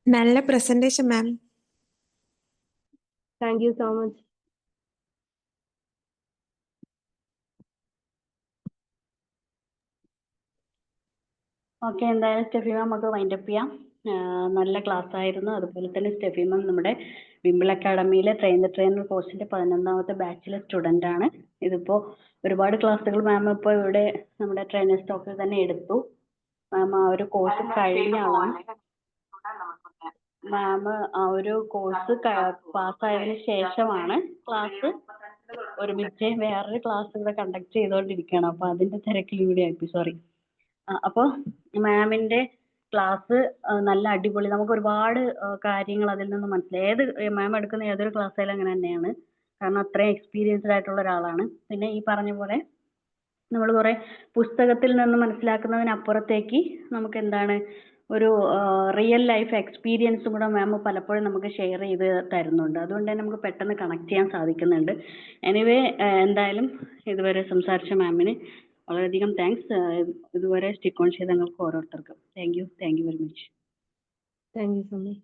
നല്ല presentation, ma'am. Thank you so much. Okay, എന്തായാലും സ്റ്റെഫി മാം നമുക്ക് വൈൻഡപ്പ് ചെയ്യാം. നല്ല ക്ലാസ് ആയിരുന്നു. അതുപോലെ തന്നെ സ്റ്റെഫി മാം നമ്മുടെ വിംബിൾ അക്കാഡമിയിലെ ട്രെയിനർ കോഴ്സിന്റെ 11ാമത്തെ ബാച്ചിലെ സ്റ്റുഡൻ്റ് ആണ്. ഇതിപ്പോൾ ഒരുപാട് ക്ലാസ്സുകൾ മാം ഇപ്പോൾ ഇവിടെ നമ്മുടെ ട്രെയിനർ സ്റ്റോക്കിൽ തന്നെ എടുത്തു. മാം ആ ഒരു കോഴ്സ് കഴിഞ്ഞ ആളാണ്. മാം ആ ഒരു കോഴ്സ് പാസ്സായതിനു ശേഷമാണ് ക്ലാസ് ഒരുമിച്ച് വേറൊരു ക്ലാസ് ഇവിടെ കണ്ടക്ട് ചെയ്തുകൊണ്ടിരിക്കുകയാണ്. അപ്പോൾ അതിന്റെ തിരക്കിലൂടെ ആയിപ്പോയി, സോറി. അപ്പോൾ മാമിന്റെ ക്ലാസ് നല്ല അടിപൊളി, നമുക്ക് ഒരുപാട് കാര്യങ്ങൾ അതിൽ നിന്ന് മനസ്സിലായി. മാം എടുക്കുന്ന ഏതൊരു ക്ലാസ് ആയാലും അങ്ങനെ തന്നെയാണ്, കാരണം അത്രയും എക്സ്പീരിയൻസ്ഡ് ആയിട്ടുള്ള ഒരാളാണ്. പിന്നെ ഈ പറഞ്ഞ പോലെ നമ്മൾ കുറെ പുസ്തകത്തിൽ നിന്ന് മനസ്സിലാക്കുന്നതിനപ്പുറത്തേക്ക് നമുക്ക് എന്താണ് ഒരു റിയൽ ലൈഫ് എക്സ്പീരിയൻസും കൂടെ മാം പലപ്പോഴും നമുക്ക് ഷെയർ ചെയ്ത് തരുന്നുണ്ട്. അതുകൊണ്ട് തന്നെ നമുക്ക് പെട്ടെന്ന് കണക്ട് ചെയ്യാൻ സാധിക്കുന്നുണ്ട്. എനിവേ, എന്തായാലും ഇതുവരെ സംസാരിച്ച മാമിന് വളരെയധികം താങ്ക്സ്. ഇതുവരെ സ്റ്റിക്ക് ഓൺ ചെയ്ത ഞങ്ങൾക്ക് ഓരോരുത്തർക്കും thank you very much. Thank you so much.